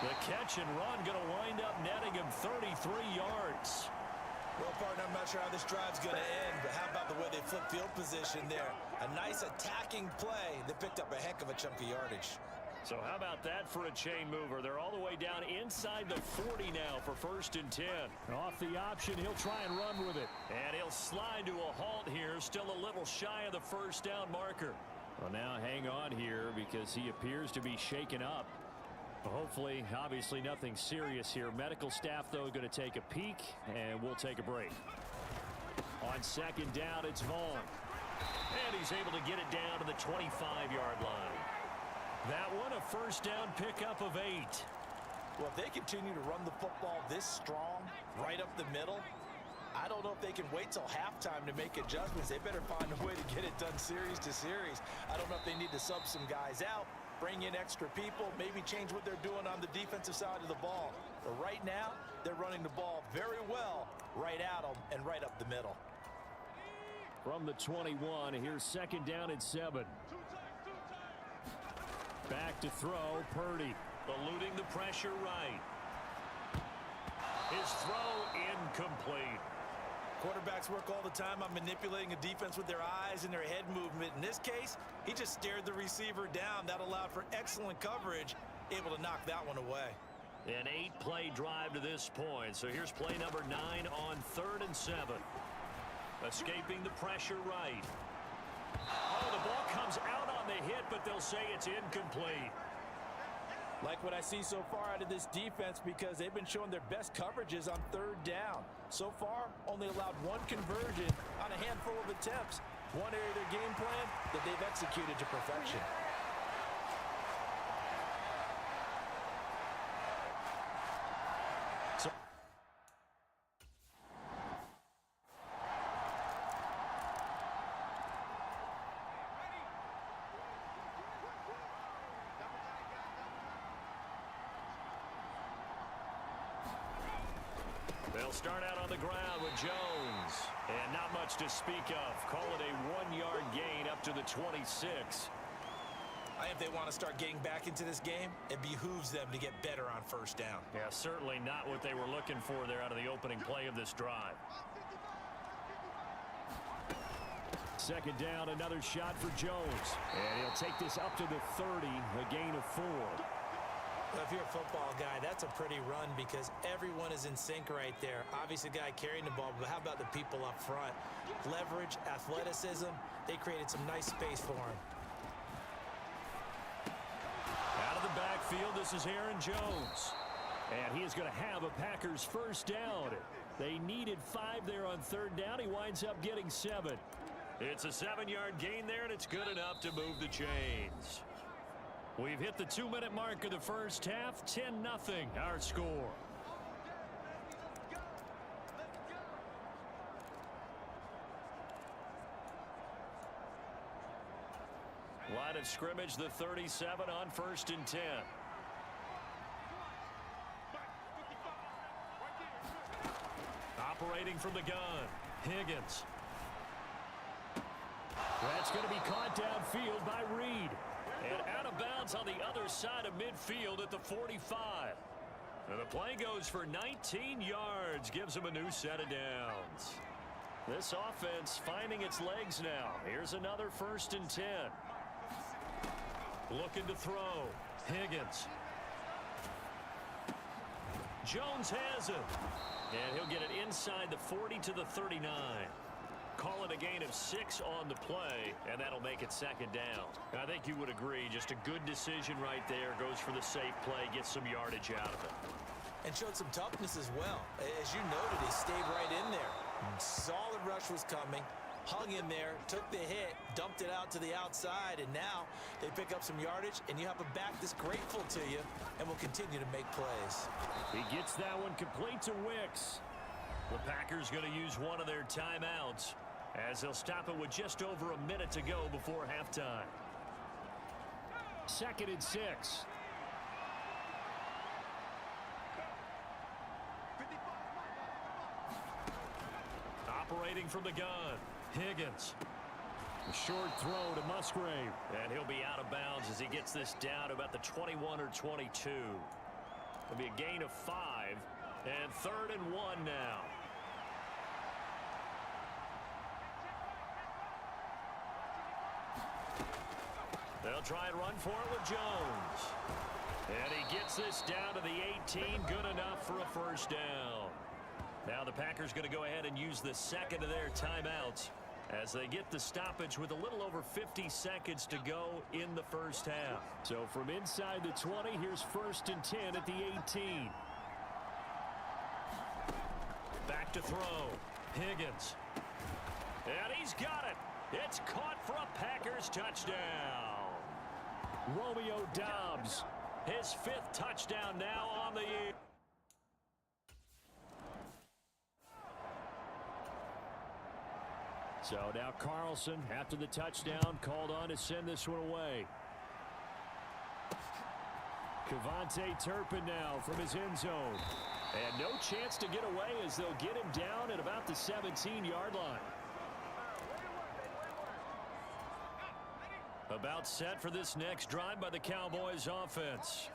The catch and run going to wind up netting him 33 yards.
Well, partner, I'm not sure how this drive's going to end, but how about the way they flip field position there? A nice attacking play that picked up a heck of a chunk of yardage.
So how about that for a chain mover? They're all the way down inside the 40 now for 1st and 10.
Off the option, he'll try and run with it.
And he'll slide to a halt here, still a little shy of the 1st down marker.
Well, now hang on here because he appears to be shaken up. Hopefully, obviously nothing serious here. Medical staff, though, going to take a peek, and we'll take a break.
On 2nd down, it's Vaughn. And he's able to get it down to the 25-yard line. That one, a 1st down pickup of 8.
Well, if they continue to run the football this strong, right up the middle, I don't know if they can wait till halftime to make adjustments. They better find a way to get it done series to series. I don't know if they need to sub some guys out, bring in extra people, maybe change what they're doing on the defensive side of the ball. But right now, they're running the ball very well right at them and right up the middle.
From the 21, here's 2nd down and 7. Back to throw, Purdy.
Eluding the pressure right. His throw incomplete.
Quarterbacks work all the time on manipulating a defense with their eyes and their head movement. In this case, he just stared the receiver down. That allowed for excellent coverage, able to knock that one away.
An 8-play drive to this point. So here's play number 9 on 3rd and 7. Escaping the pressure right. Oh, the ball comes out on the hit, but they'll say it's incomplete.
Like what I see so far out of this defense because they've been showing their best coverages on 3rd down. So far, only allowed 1 conversion on a handful of attempts. One area of their game plan that they've executed to perfection.
They'll start out on the ground with Jones. And not much to speak of. Call it a 1-yard gain up to the 26.
If they want to start getting back into this game, it behooves them to get better on first down.
Yeah, certainly not what they were looking for there out of the opening play of this drive. Second down, another shot for Jones. And he'll take this up to the 30, a gain of 4.
Well, if you're a football guy, that's a pretty run because everyone is in sync right there. Obviously, the guy carrying the ball, but how about the people up front? Leverage, athleticism, they created some nice space for him.
Out of the backfield, this is Aaron Jones. And he is going to have a Packers first down. They needed 5 there on third down. He winds up getting 7.
It's a 7-yard gain there, and it's good enough to move the chains.
We've hit the 2-minute mark of the first half. 10-0 our score.
Line of scrimmage, the 37 on 1st and 10.
Operating from the gun, Higgins. That's going to be caught downfield by Reed.
And out of bounds on the other side of midfield at the 45. And the play goes for 19 yards, gives him a new set of downs. This offense finding its legs now. Here's another 1st and 10. Looking to throw. Higgins. Jones has it. And he'll get it inside the 40 to the 39. Call it a gain of 6 on the play, and that'll make it 2nd down. I think you would agree, just a good decision right there. Goes for the safe play, gets some yardage out of it.
And showed some toughness as well. As you noted, he stayed right in there. Solid rush was coming, hung in there, took the hit, dumped it out to the outside, and now they pick up some yardage, and you have a back that's grateful to you and will continue to make plays.
He gets that one complete to Wicks.
The Packers going to use one of their timeouts as they'll stop it with just over a minute to go before halftime.
2nd and 6.
Operating from the gun, Higgins.
A short throw to Musgrave.
And he'll be out of bounds as he gets this down to about the 21 or 22. It'll be a gain of 5. And 3rd and 1 now. They'll try and run for it with Jones. And he gets this down to the 18. Good enough for a first down. Now the Packers going to go ahead and use the 2nd of their timeouts as they get the stoppage with a little over 50 seconds to go in the first half.
So from inside the 20, here's 1st and 10 at the 18.
Back to throw. Higgins. And he's got it. It's caught for a Packers touchdown.
Romeo Doubs.
His 5th touchdown now on the year.
So now Carlson, after the touchdown, called on to send this one away. Cavante Turpin now from his end zone. And no chance to get away as they'll get him down at about the 17-yard line.
About set for this next drive by the Cowboys offense.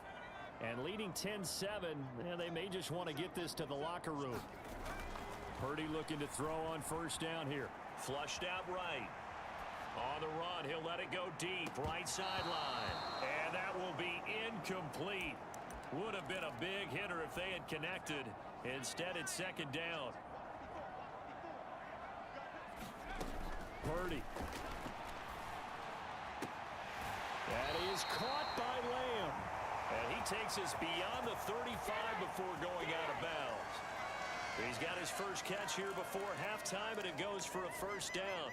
And leading 10-7, and they may just want to get this to the locker room. Purdy looking to throw on first down here.
Flushed out right. On the run, he'll let it go deep, right sideline. And that will be incomplete. Would have been a big hitter if they had connected. Instead, it's 2nd down.
Purdy. That is caught by Lamb.
And he takes us beyond the 35 before going out of bounds. He's got his first catch here before halftime, and it goes for a first down.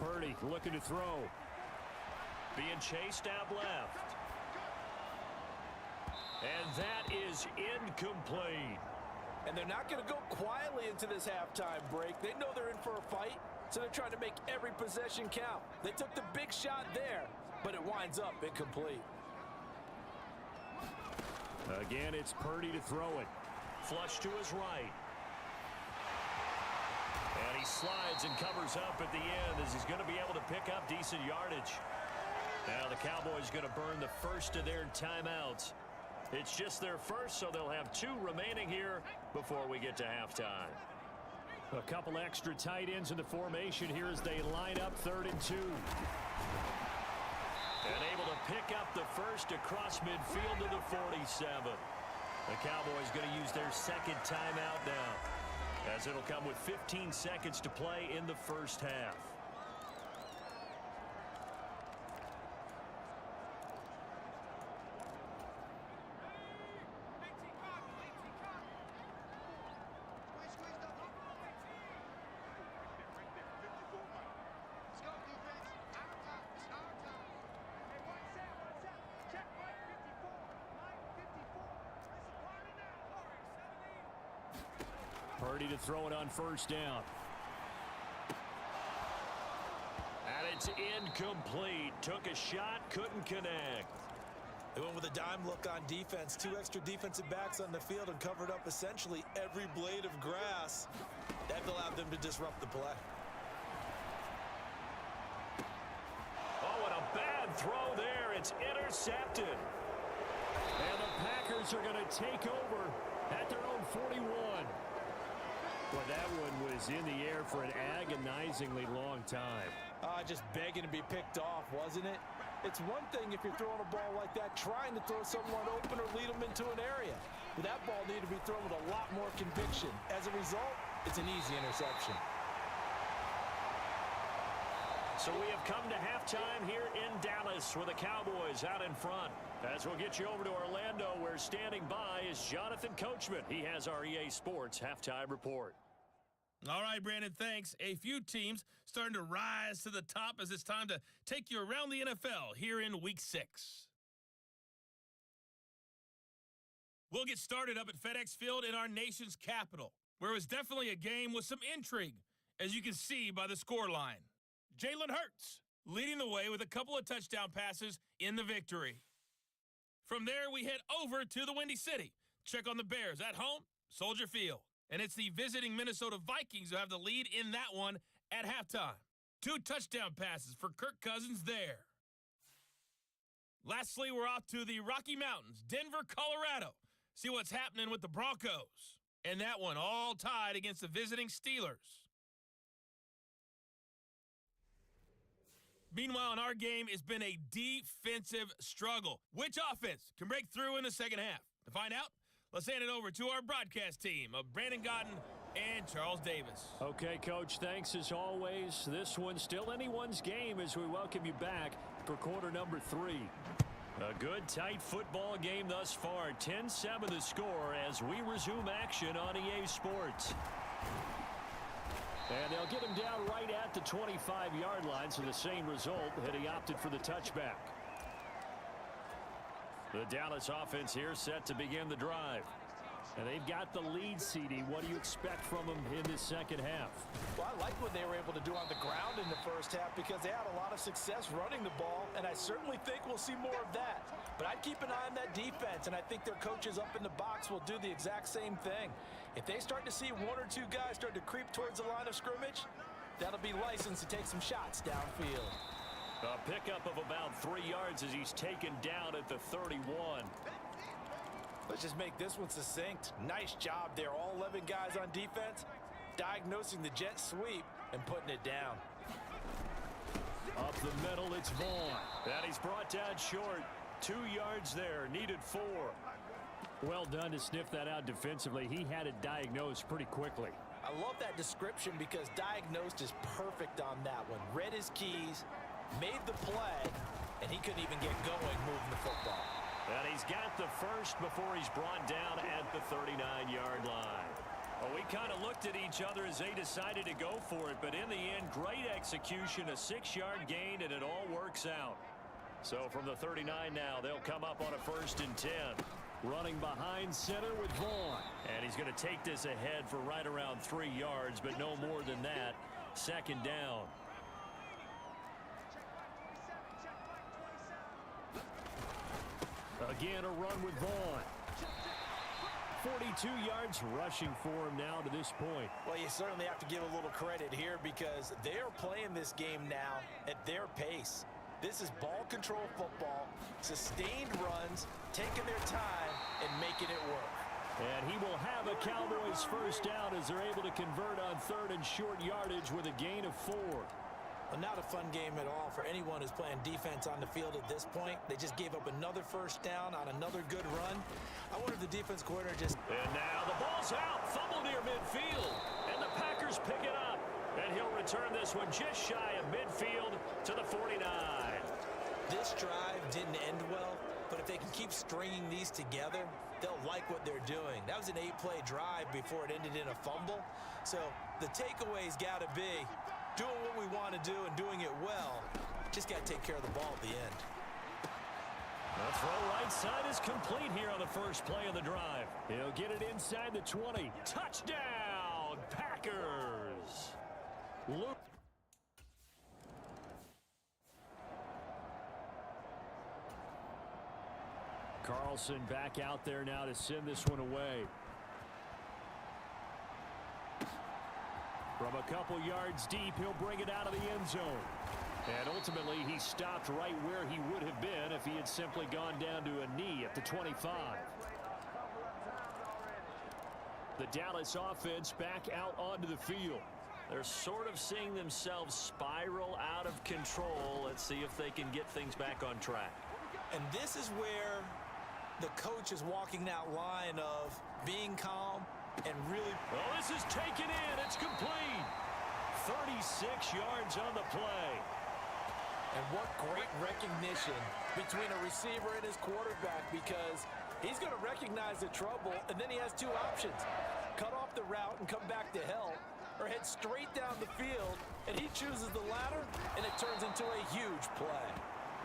Purdy looking to throw.
Being chased out left. And that is incomplete.
And they're not going to go quietly into this halftime break. They know they're in for a fight, so they're trying to make every possession count. They took the big shot there, but it winds up incomplete.
Again, it's Purdy to throw it.
Flush to his right. And he he slides and covers up at the end as he's going to be able to pick up decent yardage. Now the Cowboys going to burn the first of their timeouts. It's just their first, so they'll have 2 remaining here before we get to halftime. A couple extra tight ends in the formation here as they line up 3rd and 2. And able to pick up the first across midfield to the 47. The Cowboys going to use their 2nd timeout now, as it'll come with 15 seconds to play in the first half. Purdy to throw it on 1st down. And it's incomplete. Took a shot, couldn't connect.
They went with a dime look on defense. 2 extra defensive backs on the field and covered up essentially every blade of grass. That allowed them to disrupt the play.
Oh, and a bad throw there. It's intercepted. And the Packers are going to take over at their own 41. Boy, that one was in the air for an agonizingly long time.
Just begging to be picked off, wasn't it? It's one thing if you're throwing a ball like that, trying to throw someone open or lead them into an area. But that ball needed to be thrown with a lot more conviction. As a result, it's an easy interception.
So we have come to halftime here in Dallas with the Cowboys out in front. As we'll get you over to Orlando, where standing by is Jonathan Coachman. He has our EA Sports halftime report.
All right, Brandon, thanks. A few teams starting to rise to the top as it's time to take you around the NFL here in Week 6. We'll get started up at FedEx Field in our nation's capital, where it was definitely a game with some intrigue, as you can see by the scoreline. Jalen Hurts leading the way with a couple of touchdown passes in the victory. From there, we head over to the Windy City. Check on the Bears at home, Soldier Field. And it's the visiting Minnesota Vikings who have the lead in that one at halftime. 2 touchdown passes for Kirk Cousins there. Lastly, we're off to the Rocky Mountains, Denver, Colorado. See what's happening with the Broncos. And that one all tied against the visiting Steelers. Meanwhile, in our game, it's been a defensive struggle. Which offense can break through in the second half? To find out, let's hand it over to our broadcast team of Brandon Godden and Charles Davis.
Okay, Coach, thanks as always. This one's still anyone's game as we welcome you back for quarter number 3. A good, tight football game thus far. 10-7 the score as we resume action on EA Sports. And they'll get him down right at the 25-yard line, so the same result had he opted for the touchback. The Dallas offense here set to begin the drive. And they've got the lead, CD. What do you expect from them in this second half?
Well, I like what they were able to do on the ground in the first half because they had a lot of success running the ball, and I certainly think we'll see more of that. But I'd keep an eye on that defense, and I think their coaches up in the box will do the exact same thing. If they start to see 1 or 2 guys start to creep towards the line of scrimmage, that'll be licensed to take some shots downfield.
A pickup of about 3 yards as he's taken down at the 31.
Let's just make this one succinct. Nice job there. All 11 guys on defense diagnosing the jet sweep and putting it down.
Up the middle, it's Vaughn. And he's brought down short. 2 yards there, needed 4.
Well done to sniff that out defensively. He had it diagnosed pretty quickly.
I love that description because diagnosed is perfect on that one. Read his keys, made the play, and he couldn't even get going moving the football.
And he's got the first before he's brought down at the 39-yard line. Well, we kind of looked at each other as they decided to go for it, but in the end, great execution, a 6-yard gain, and it all works out. So from the 39 now, they'll come up on a 1st and 10.
Running behind center with Vaughn.
And he's going to take this ahead for right around 3 yards, but no more than that. 2nd down.
Again, a run with Vaughn. 42 yards rushing for him now to this point.
Well, you certainly have to give a little credit here because they are playing this game now at their pace. This is ball control football, sustained runs, taking their time, and making it work.
And he will have a Cowboys first down as they're able to convert on third and short yardage with a gain of 4.
Well, not a fun game at all for anyone who's playing defense on the field at this point. They just gave up another first down on another good run. I wonder if the defense coordinator just...
And now the ball's out. Fumble near midfield. And the Packers pick it up. And he'll return this one just shy of midfield to the 49.
This drive didn't end well, but if they can keep stringing these together, they'll like what they're doing. That was an 8-play drive before it ended in a fumble. So the takeaway's got to be doing what we want to do and doing it well. Just got to take care of the ball at the end.
The throw right side is complete here on the first play of the drive. He'll get it inside the 20. Touchdown, Packers! Luke. Carlson back out there now to send this one away. From a couple yards deep, he'll bring it out of the end zone. And ultimately, he stopped right where he would have been if he had simply gone down to a knee at the 25. The Dallas offense back out onto the field.
They're sort of seeing themselves spiral out of control. Let's see if they can get things back on track.
And this is where the coach is walking that line of being calm and really...
Well, this is taken in. It's complete. 36 yards on the play.
And what great recognition between a receiver and his quarterback, because he's going to recognize the trouble, and then he has two options. Cut off the route and come back to help, or head straight down the field, and he chooses the latter, and it turns into a huge play.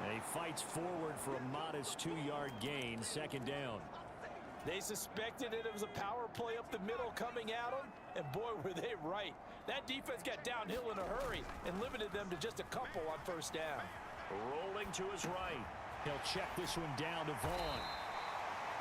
And he fights forward for a modest 2-yard gain, second down.
They suspected it was a power play up the middle coming at them, and boy, were they right. That defense got downhill in a hurry and limited them to just a couple on first down.
Rolling to his right.
He'll check this one down to Vaughn.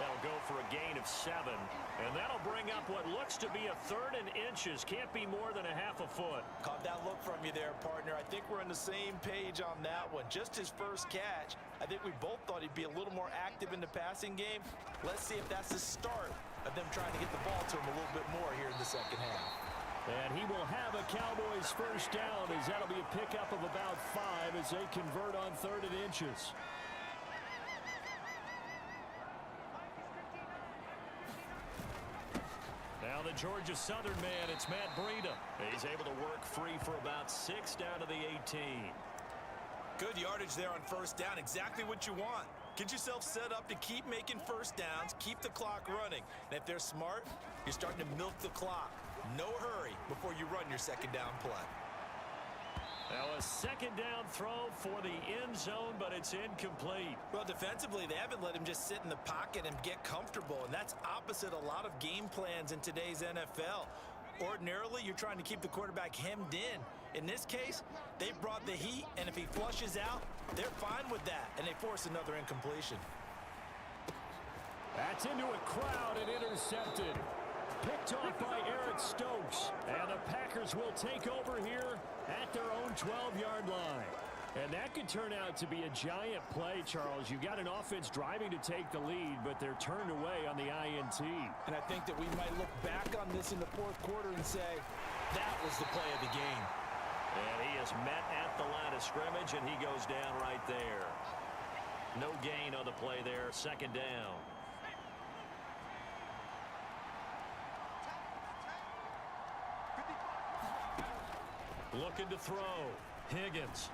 That'll go for a gain of 7. And that'll bring up what looks to be a 3rd and inches. Can't be more than a half a foot.
Caught that look from you there, partner. I think we're on the same page on that one. Just his first catch. I think we both thought he'd be a little more active in the passing game. Let's see if that's the start of them trying to get the ball to him a little bit more here in the second half.
And he will have a Cowboys first down, as that'll be a pickup of about 5 as they convert on 3rd and inches.
Now the Georgia Southern man, it's Matt Breida. He's able to work free for about 6 down to the 18.
Good yardage there on first down. Exactly what you want. Get yourself set up to keep making first downs, keep the clock running. And if they're smart, you're starting to milk the clock. No hurry before you run your second down play.
Now a second down throw for the end zone, but it's incomplete.
Well, defensively, they haven't let him just sit in the pocket and get comfortable, and that's opposite a lot of game plans in today's NFL. Ordinarily, you're trying to keep the quarterback hemmed in. In this case, they brought the heat, and if he flushes out, they're fine with that, and they force another incompletion.
That's into a crowd and intercepted. Picked off by Eric Stokes. And the Packers will take over here at their own 12-yard line. And that could turn out to be a giant play, Charles. You've got an offense driving to take the lead, but they're turned away on the INT.
And I think that we might look back on this in the fourth quarter and say, that was the play of the game.
And he is met at the line of scrimmage, and he goes down right there. No gain on the play there, second down. Looking to throw. Higgins.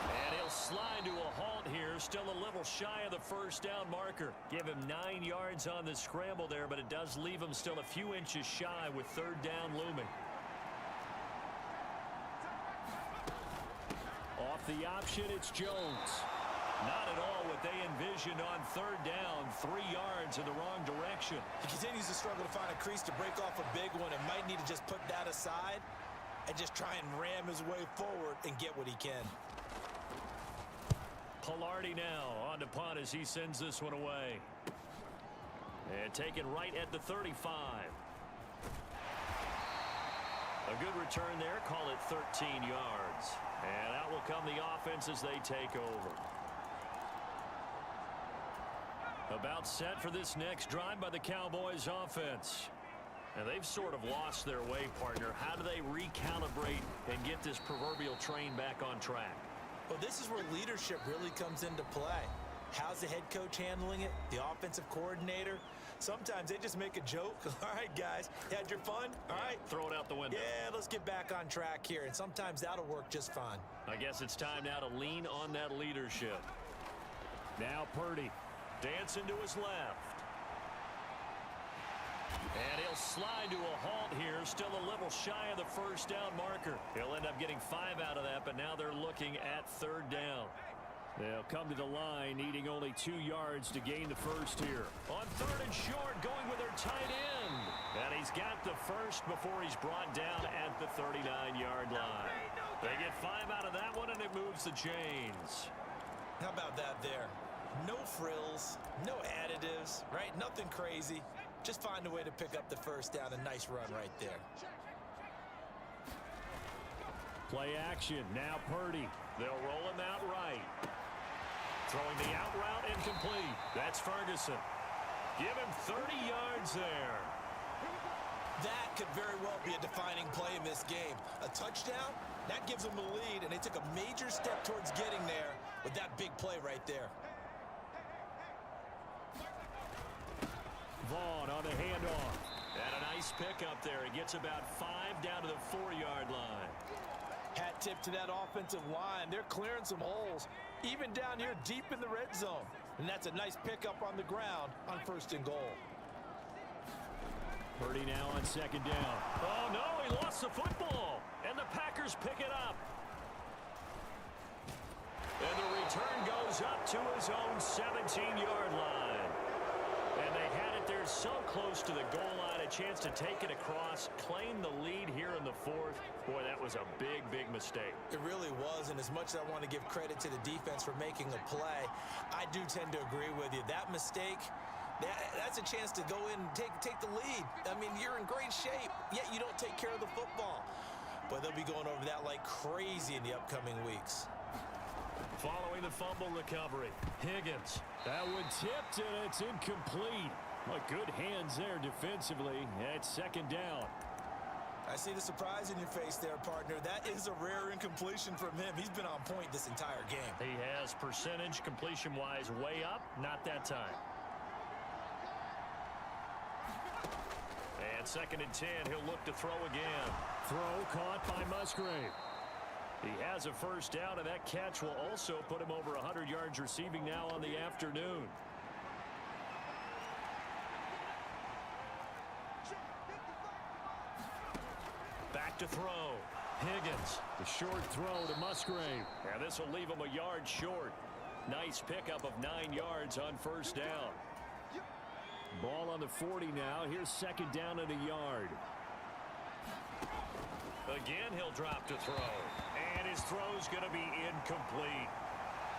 And he'll slide to a halt here. Still a little shy of the first down marker. Give him 9 yards on the scramble there, but it does leave him still a few inches shy with third down looming.
Off the option, it's Jones.
Not at all what they envisioned on third down. 3 yards in the wrong direction.
He continues to struggle to find a crease to break off a big one and might need to just put that aside and just try and ram his way forward and get what he can.
Pilardi now on to punt as he sends this one away. And taken right at the 35. A good return there. Call it 13 yards. And out will come the offense as they take over. About set for this next drive by the Cowboys offense. And they've sort of lost their way, partner. How do they recalibrate and get this proverbial train back on track?
Well, this is where leadership really comes into play. How's the head coach handling it? The offensive coordinator? Sometimes they just make a joke. All right, guys, you had your fun? All right.
Throw it out the window.
Yeah, let's get back on track here. And sometimes that'll work just fine.
I guess it's time now to lean on that leadership. Now Purdy dancing to his left. And he'll slide to a halt here. Still a little shy of the first down marker. He'll end up getting 5 out of that, but now they're looking at 3rd down. They'll come to the line, needing only 2 yards to gain the first here. On 3rd and short, going with their tight end. And he's got the first before he's brought down at the 39-yard line. They get 5 out of that one, and it moves the chains.
How about that there? No frills, no additives, right? Nothing crazy. Just find a way to pick up the first down. A nice run right there.
Play action. Now Purdy.
They'll roll him out right. Throwing the out route incomplete. That's Ferguson. Give him 30 yards there.
That could very well be a defining play in this game. A touchdown, that gives them a lead, and they took a major step towards getting there with that big play right there.
Vaughn on the handoff.
And a nice pickup there. He gets about 5 down to the 4-yard line.
Hat tip to that offensive line. They're clearing some holes, even down here deep in the red zone. And that's a nice pickup on the ground on 1st and goal.
Purdy now on 2nd down.
Oh, no, he lost the football. And the Packers pick it up. And the return goes up to his own 17-yard line. And they had it there so close to the goal line, a chance to take it across, claim the lead here in the 4th. Boy, that was a big, big mistake.
It really was, and as much as I want to give credit to the defense for making a play, I do tend to agree with you. That mistake, that's a chance to go in and take the lead. I mean, you're in great shape, yet you don't take care of the football. But they'll be going over that like crazy in the upcoming weeks.
Following the fumble recovery, Higgins.
That one tipped, and it's incomplete. Well, good hands there defensively at 2nd down.
I see the surprise in your face there, partner. That is a rare incompletion from him. He's been on point this entire game.
He has percentage completion-wise way up, not that time. And 2nd and 10, he'll look to throw again.
Throw caught by Musgrave.
He has a first down, and that catch will also put him over 100 yards receiving now on the afternoon. Back to throw. Higgins.
The short throw to Musgrave.
And this will leave him a yard short. Nice pickup of 9 yards on first down.
Ball on the 40 now. Here's 2nd down and a yard.
Again, he'll drop to throw. And his throw's going to be incomplete.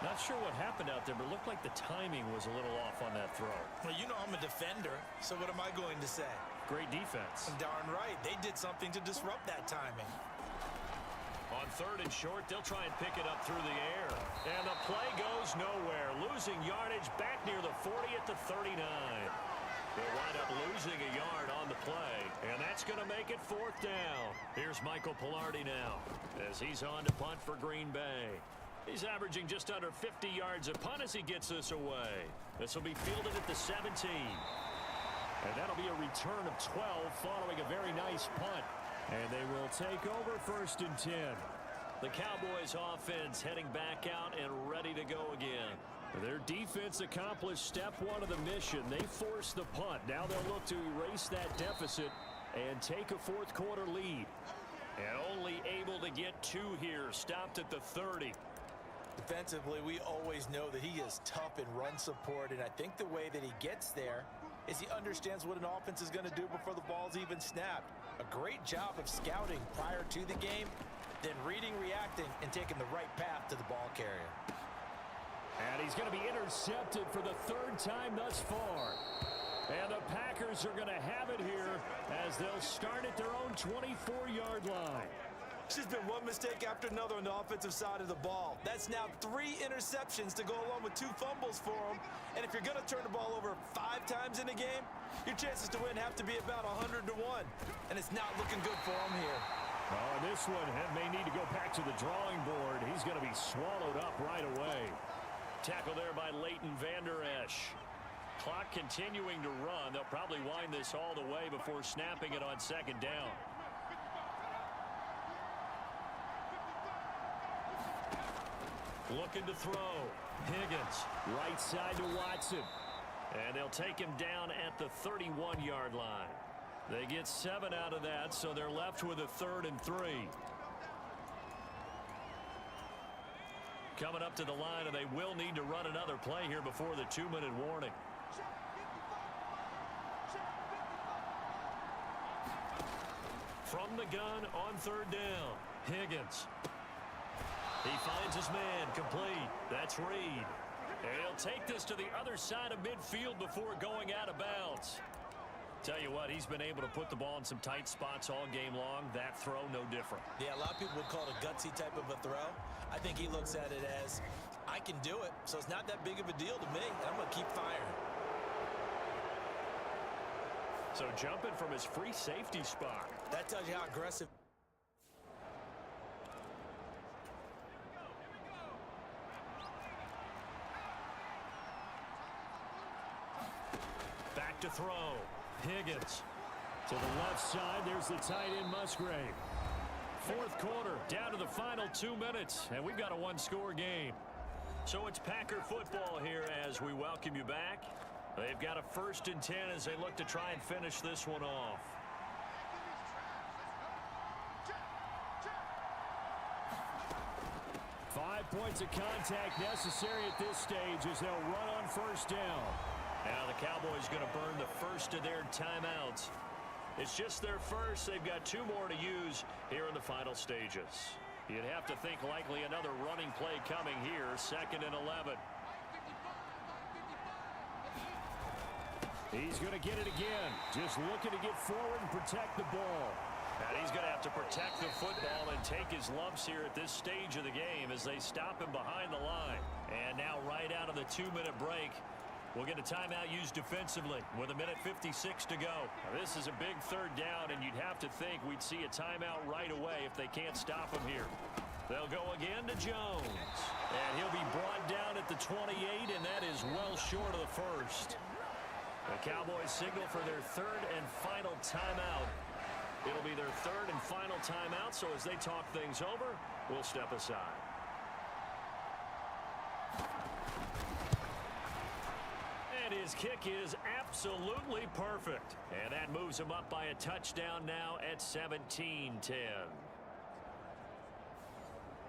Not sure what happened out there, but it looked like the timing was a little off on that throw.
Well, you know I'm a defender, so what am I going to say?
Great defense.
Darn right. They did something to disrupt that timing.
On 3rd and short, they'll try and pick it up through the air. And the play goes nowhere. Losing yardage back near the 40 at the 39. They'll wind up losing a yard on the play. And that's going to make it 4th down. Here's Michael Pilardi now as he's on to punt for Green Bay. He's averaging just under 50 yards a punt as he gets this away. This will be fielded at the 17.
And that'll be a return of 12 following a very nice punt. And they will take over 1st and 10.
The Cowboys offense heading back out and ready to go again.
Their defense accomplished step 1 of the mission. They forced the punt. Now they'll look to erase that deficit and take a 4th quarter lead.
And only able to get 2 here. Stopped at the 30.
Defensively, we always know that he is tough in run support, and I think the way that he gets there is he understands what an offense is going to do before the ball's even snapped. A great job of scouting prior to the game, then reading, reacting, and taking the right path to the ball carrier.
And he's going to be intercepted for the 3rd time thus far. And the Packers are going to have it here as they'll start at their own 24-yard line.
It's just been one mistake after another on the offensive side of the ball. That's now 3 interceptions to go along with 2 fumbles for them. And if you're going to turn the ball over 5 times in a game, your chances to win have to be about 100 to 1. And it's not looking good for him here.
Oh, and this one may need to go back to the drawing board. He's going to be swallowed up right away.
Tackle there by Leighton Vander Esch. Clock continuing to run. They'll probably wind this all the way before snapping it on second down. Looking to throw. Higgins.
Right side to Watson.
And they'll take him down at the 31-yard line. They get 7 out of that, so they're left with a 3rd and 3. Coming up to the line, and they will need to run another play here before the 2-minute warning. From the gun on 3rd down. Higgins. He finds his man complete. That's Reed. And he'll take this to the other side of midfield before going out of bounds. Tell you what, he's been able to put the ball in some tight spots all game long. That throw, no different.
Yeah, a lot of people would call it a gutsy type of a throw. I think he looks at it as, I can do it, so it's not that big of a deal to me. I'm going to keep firing.
So jumping from his free safety spot.
That tells you how aggressive.
Back to throw. Higgins.
To the left side, there's the tight end Musgrave.
4th quarter, down to the final 2 minutes, and we've got a 1-score game. So it's Packer football here as we welcome you back. They've got a 1st and 10 as they look to try and finish this one off.
Five points of contact necessary at this stage as they'll run on 1st down.
Now the Cowboys going to burn the first of their timeouts. It's just their first. They've got 2 more to use here in the final stages. You'd have to think likely another running play coming here. 2nd and 11.
He's going to get it again. Just looking to get forward and protect the ball.
And he's going to have to protect the football and take his lumps here at this stage of the game as they stop him behind the line. And now right out of the 2-minute break, we'll get a timeout used defensively with 1:56 to go. Now, this is a big 3rd down, and you'd have to think we'd see a timeout right away if they can't stop him here. They'll go again to Jones. And he'll be brought down at the 28, and that is well short of the 1st. The Cowboys signal for their 3rd and final timeout. It'll be their 3rd and final timeout, so as they talk things over, we'll step aside. And his kick is absolutely perfect. And that moves him up by a touchdown now at 17-10.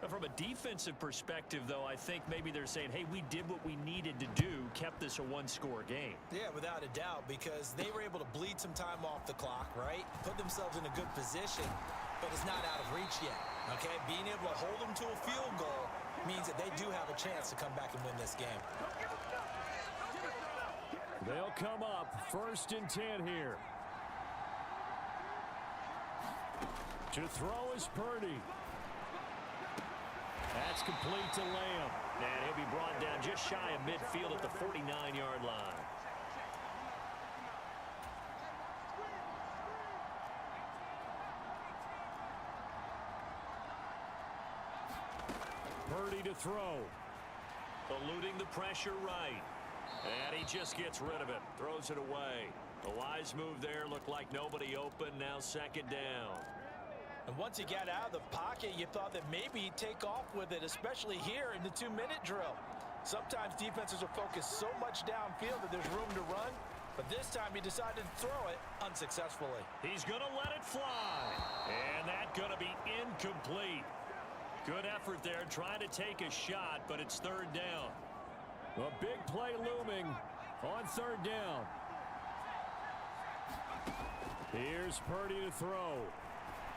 From a defensive perspective, though, I think maybe they're saying, hey, we did what we needed to do, kept this a 1-score game.
Yeah, without a doubt, because they were able to bleed some time off the clock, right? Put themselves in a good position, but it's not out of reach yet, okay? Being able to hold them to a field goal means that they do have a chance to come back and win this game.
They'll come up 1st and 10 here. To throw is Purdy. That's complete to Lamb.
And he'll be brought down just shy of midfield at the 49-yard line.
Purdy to throw.
Eluding the pressure right. And he just gets rid of it. Throws it away. A wise move there. Looked like nobody open. Now 2nd down.
And once he got out of the pocket, you thought that maybe he'd take off with it, especially here in the 2-minute drill. Sometimes defenses will focus so much downfield that there's room to run, but this time he decided to throw it unsuccessfully.
He's going to let it fly. And that's going to be incomplete. Good effort there, trying to take a shot, but it's 3rd down.
A big play looming on 3rd down. Here's Purdy to throw.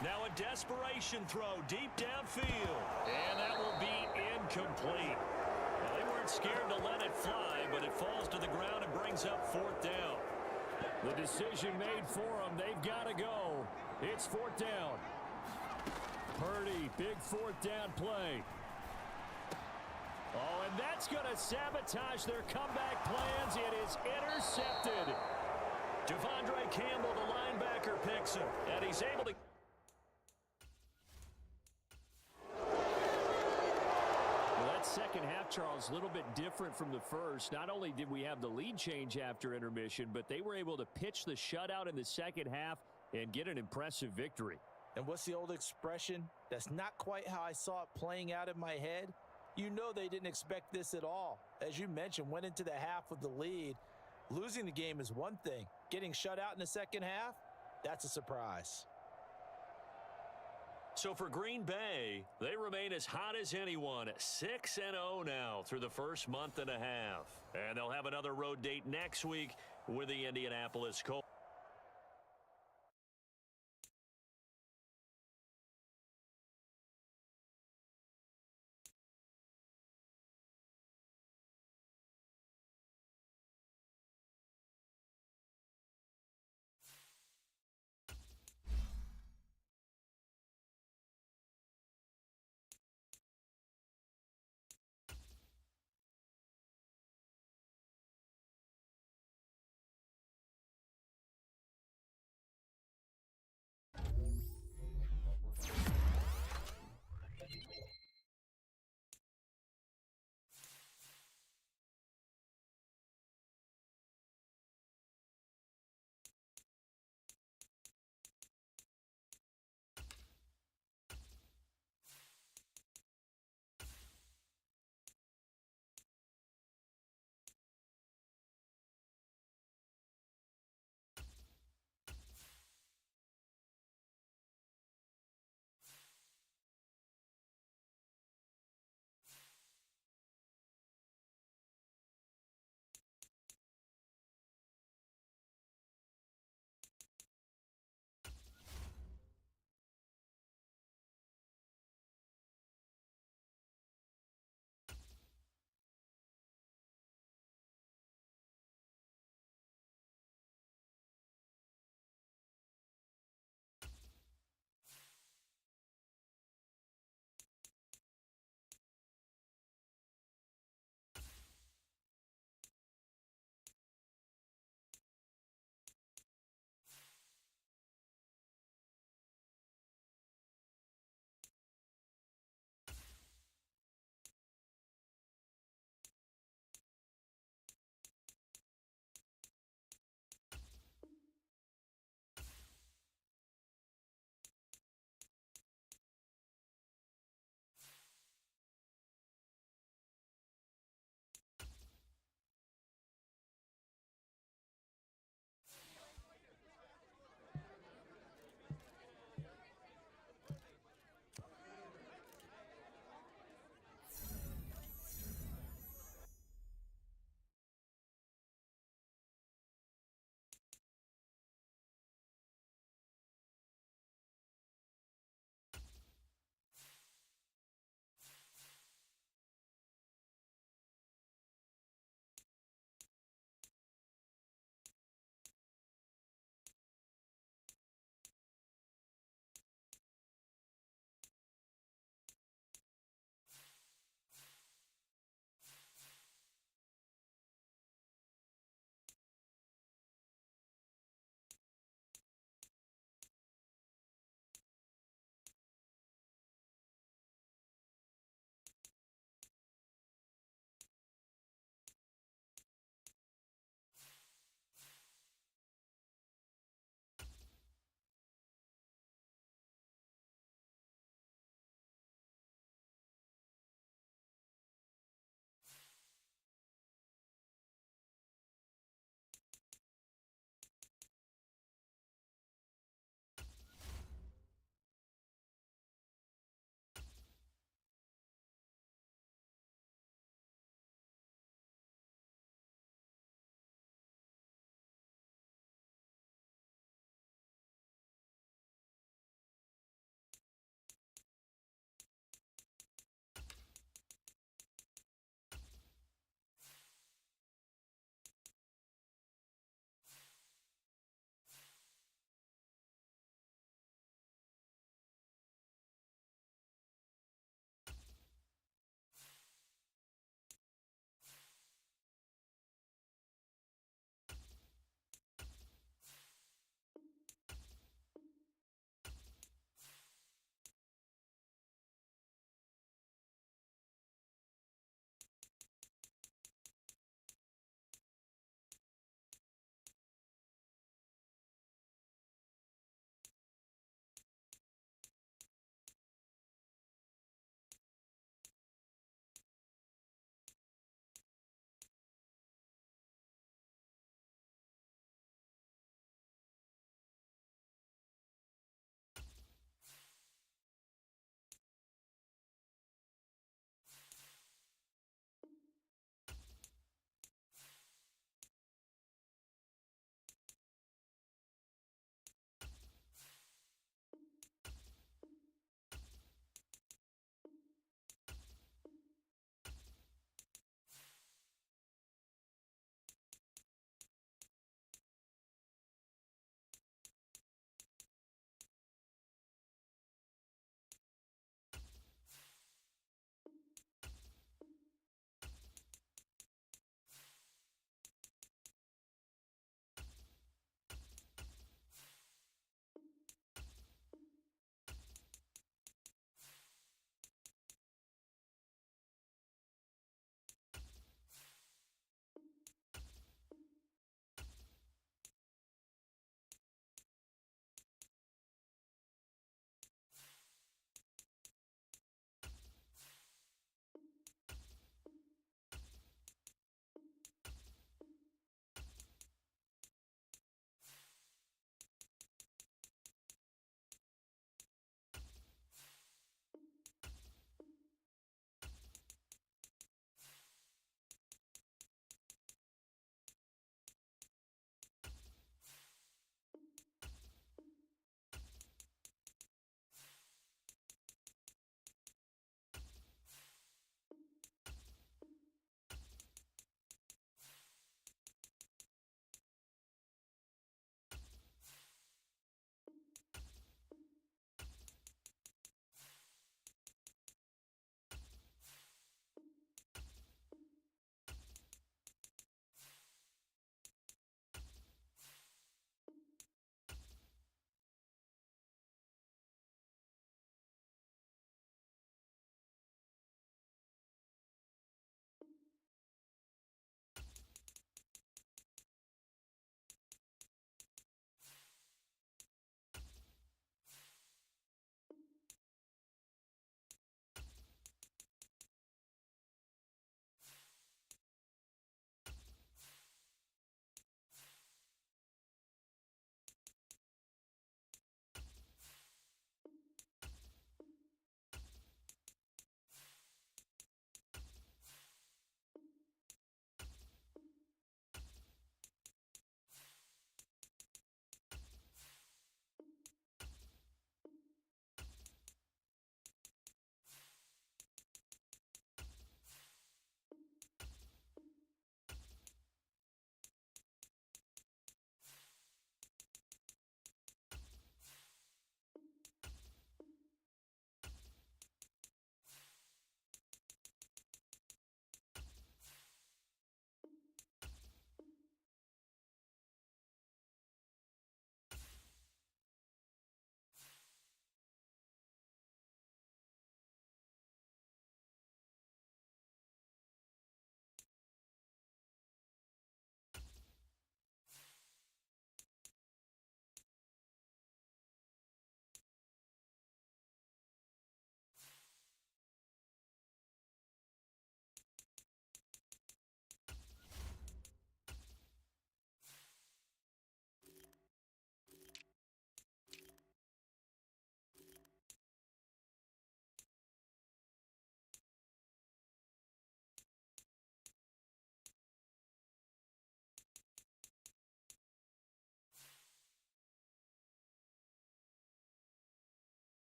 Now a desperation throw deep downfield. And that will be incomplete. Well, they weren't scared to let it fly, but it falls to the ground and brings up 4th down.
The decision made for them. They've got to go. It's fourth down. Purdy, big fourth down play. Oh, and that's going to sabotage their comeback plans. It is intercepted.
Devondre Campbell, the linebacker, picks him, and he's able to...
Well, that second half, Charles, a little bit different from the first. Not only did we have the lead change after intermission, but they were able to pitch the shutout in the second half and get an impressive victory.
And what's the old expression? That's not quite how I saw it playing out in my head. You know they didn't expect this at all. As you mentioned, went into the half with the lead. Losing the game is one thing. Getting shut out in the second half, that's a surprise.
So for Green Bay, they remain as hot as anyone, 6-0 now through the first month and a half. And they'll have another road date next week with the Indianapolis Colts.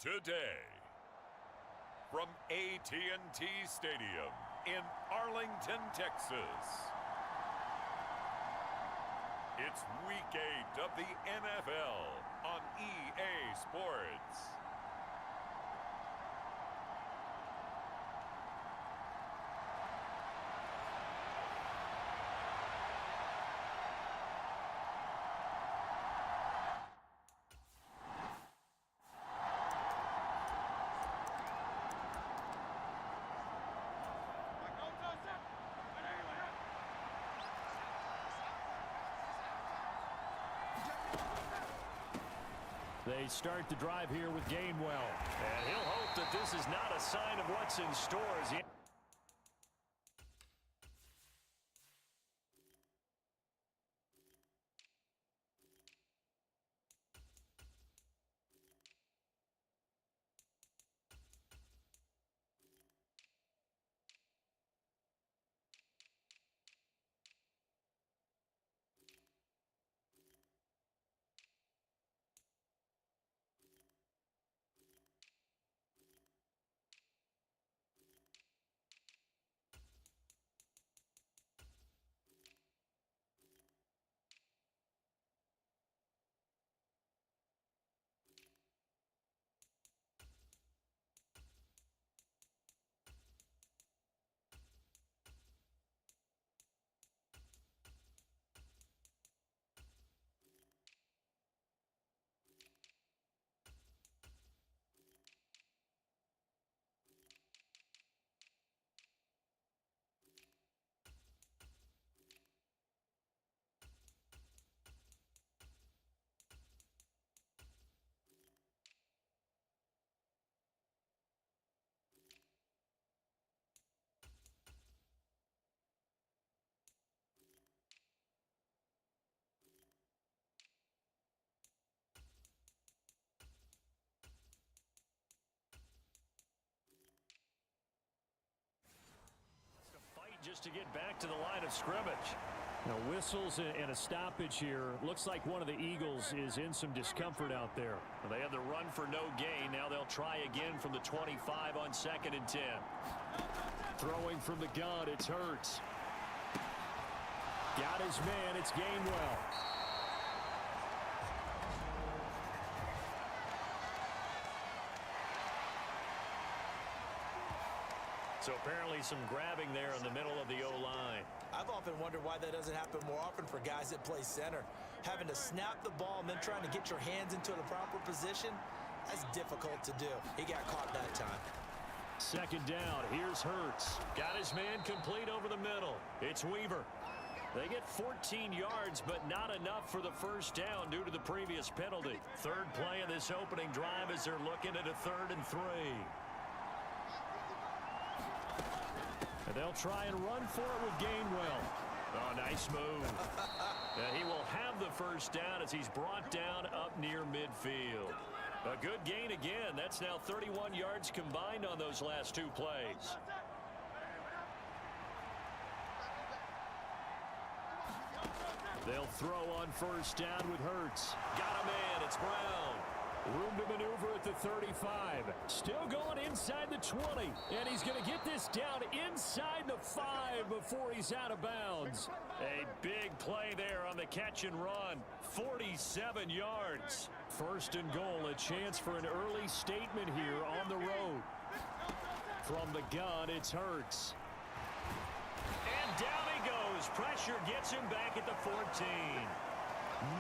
today. From AT&T Stadium in Arlington, Texas. It's Week 8 of the NFL on EA Sports.
They start the drive here with Gainwell.
And he'll hope that this is not a sign of what's in store as he... just to get back to the line of scrimmage.
Now, whistles and a stoppage here. Looks like one of the Eagles is in some discomfort out there.
Well, they had the run for no gain. Now they'll try again from the 25 on 2nd and 10.
Throwing from the gun, it's Hurts. Got his man, it's Gainwell.
So apparently some grabbing there in the middle of the O-line.
I've often wondered why that doesn't happen more often for guys that play center. Having to snap the ball and then trying to get your hands into the proper position, that's difficult to do. He got caught that time.
2nd down, here's Hurts.
Got his man complete over the middle. It's Weaver. They get 14 yards, but not enough for the first down due to the previous penalty. 3rd play of this opening drive as they're looking at a 3rd and 3.
And they'll try and run for it with Gainwell.
Oh, nice move. He will have the first down as he's brought down up near midfield. A good gain again. That's now 31 yards combined on those last 2 plays.
They'll throw on 1st down with Hurts.
Got a man. It's Brown.
Room to maneuver at the 35. Still going inside the 20. And he's going to get this down inside the 5 before he's out of bounds.
A big play there on the catch and run. 47 yards.
1st and goal, a chance for an early statement here on the road. From the gun, it's Hurts.
And down he goes. Pressure gets him back at the 14.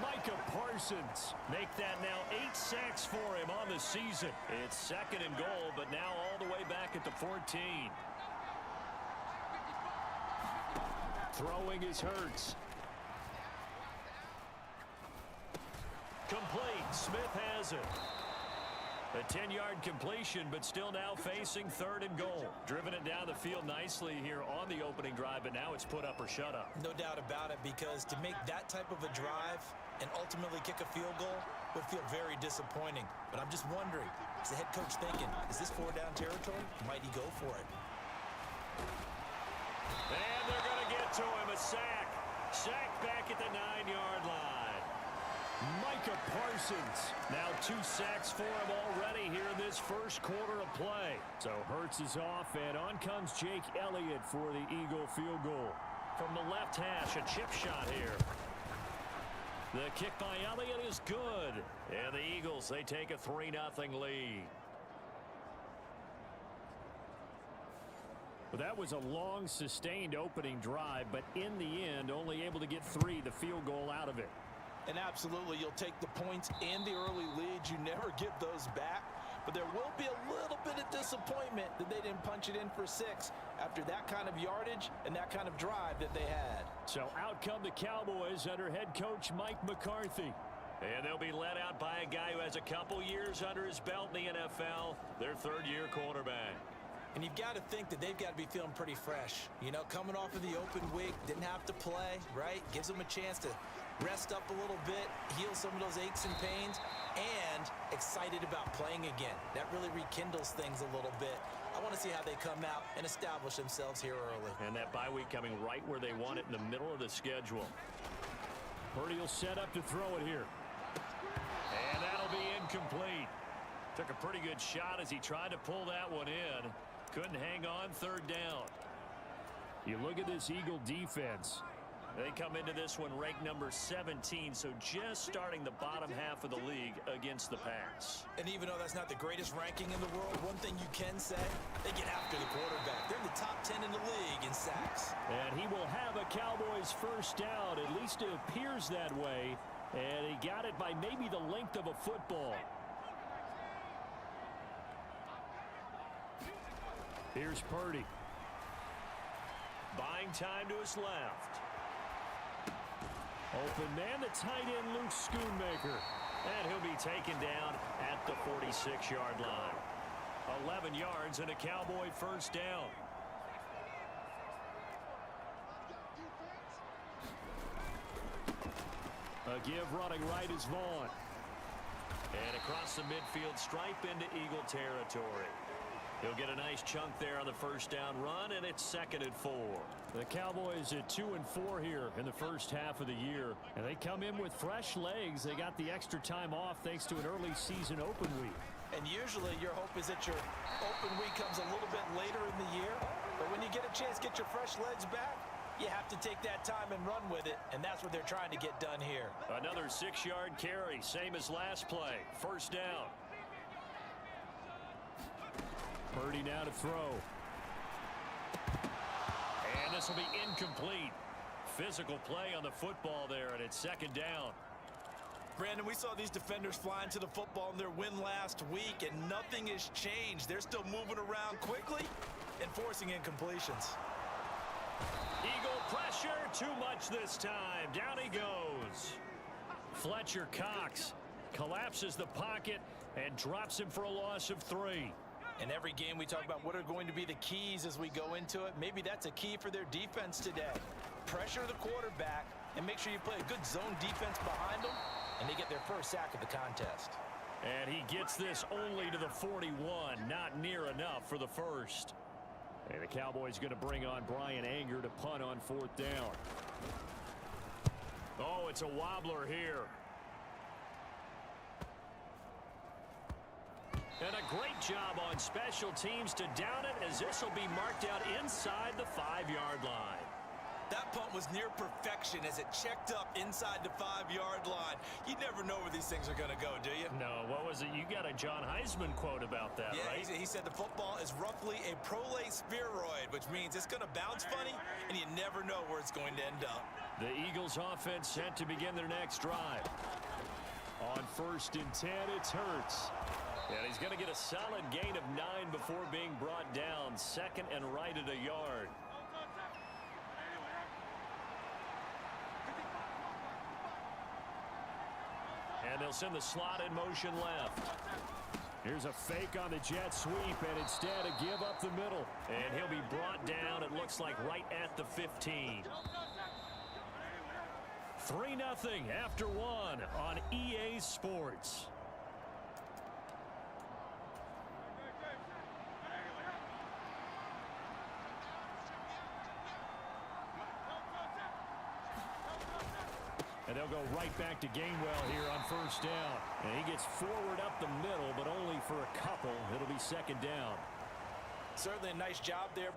Micah Parsons.
Make that now 8 sacks for him on the season. It's 2nd and goal, but now all the way back at the 14.
Throwing is Hurts.
Complete. Smith has it. A 10-yard completion, but still now facing 3rd and goal. Driven it down the field nicely here on the opening drive, but now it's put up or shut up.
No doubt about it, because to make that type of a drive and ultimately kick a field goal would feel very disappointing. But I'm just wondering, is the head coach thinking, is this 4-down territory? Might he go for it?
And they're going to get to him. A sack. Sack back at the 9-yard line.
Micah Parsons.
Now 2 sacks for him already here in this first quarter of play.
So Hurts is off, and on comes Jake Elliott for the Eagle field goal.
From the left hash, a chip shot here. The kick by Elliott is good. And the Eagles, they take a 3-0 lead.
Well, that was a long, sustained opening drive, but in the end, only able to get 3, the field goal out of it.
And absolutely, you'll take the points and the early leads. You never get those back. But there will be a little bit of disappointment that they didn't punch it in for 6 after that kind of yardage and that kind of drive that they had.
So out come the Cowboys under head coach Mike McCarthy.
And they'll be led out by a guy who has a couple years under his belt in the NFL, their third-year quarterback.
And you've got to think that they've got to be feeling pretty fresh. You know, coming off of the open week, didn't have to play, right? Gives them a chance to rest up a little bit, heal some of those aches and pains, and excited about playing again. That really rekindles things a little bit. I want to see how they come out and establish themselves here early.
And that bye week coming right where they want it, in the middle of the schedule.
Purdy will set up to throw it here.
And that'll be incomplete. Took a pretty good shot as he tried to pull that one in. Couldn't hang on, third down.
You look at this Eagle defense.
They come into this one ranked number 17, so just starting the bottom half of the league against the pass.
And even though that's not the greatest ranking in the world, one thing you can say, they get after the quarterback. They're in the top 10 in the league in sacks.
And he will have a Cowboys first down. At least it appears that way. And he got it by maybe the length of a football. Here's Purdy.
Buying time to his left.
Open man, the tight end, Luke Schoonmaker.
And he'll be taken down at the 46-yard line. 11 yards and a Cowboy first down.
A give running right is Vaughn.
And across the midfield stripe into Eagle territory. He'll get a nice chunk there on the first down run, and it's 2nd and 4.
The Cowboys at 2-4 here in the first half of the year. And they come in with fresh legs. They got the extra time off thanks to an early season open week.
And usually your hope is that your open week comes a little bit later in the year. But when you get a chance to get your fresh legs back, you have to take that time and run with it. And that's what they're trying to get done here.
Another 6-yard carry, same as last play. First down.
Purdy now to throw.
And this will be incomplete. Physical play on the football there, and it's 2nd down.
Brandon, we saw these defenders flying to the football in their win last week, and nothing has changed. They're still moving around quickly and forcing incompletions.
Eagle pressure, too much this time. Down he goes.
Fletcher Cox collapses the pocket and drops him for a loss of 3.
In every game we talk about what are going to be the keys as we go into it. Maybe that's a key for their defense today. Pressure the quarterback and make sure you play a good zone defense behind them, and they get their first sack of the contest.
And he gets this only to the 41. Not near enough for the first. And the Cowboys going to bring on Brian Anger to punt on 4th down.
Oh, it's a wobbler here. And a great job on special teams to down it, as this will be marked out inside the 5-yard line.
That punt was near perfection as it checked up inside the 5-yard line. You never know where these things are going to go, do you?
No, what was it? You got a John Heisman quote about that,
yeah,
right?
He said the football is roughly a prolate spheroid, which means it's going to bounce funny, and you never know where it's going to end up.
The Eagles offense set to begin their next drive. On 1st and 10, it's Hurts.
And he's going to get a solid gain of 9 before being brought down. 2nd and right at a yard. And they'll send the slot in motion left.
Here's a fake on the jet sweep, and instead a give up the middle.
And he'll be brought down, it looks like, right at the 15.
3-0 after 1 on EA Sports. And they'll go right back to Gainwell here on first down. And he gets forward up the middle, but only for a couple. It'll be second down.
Certainly a nice job there.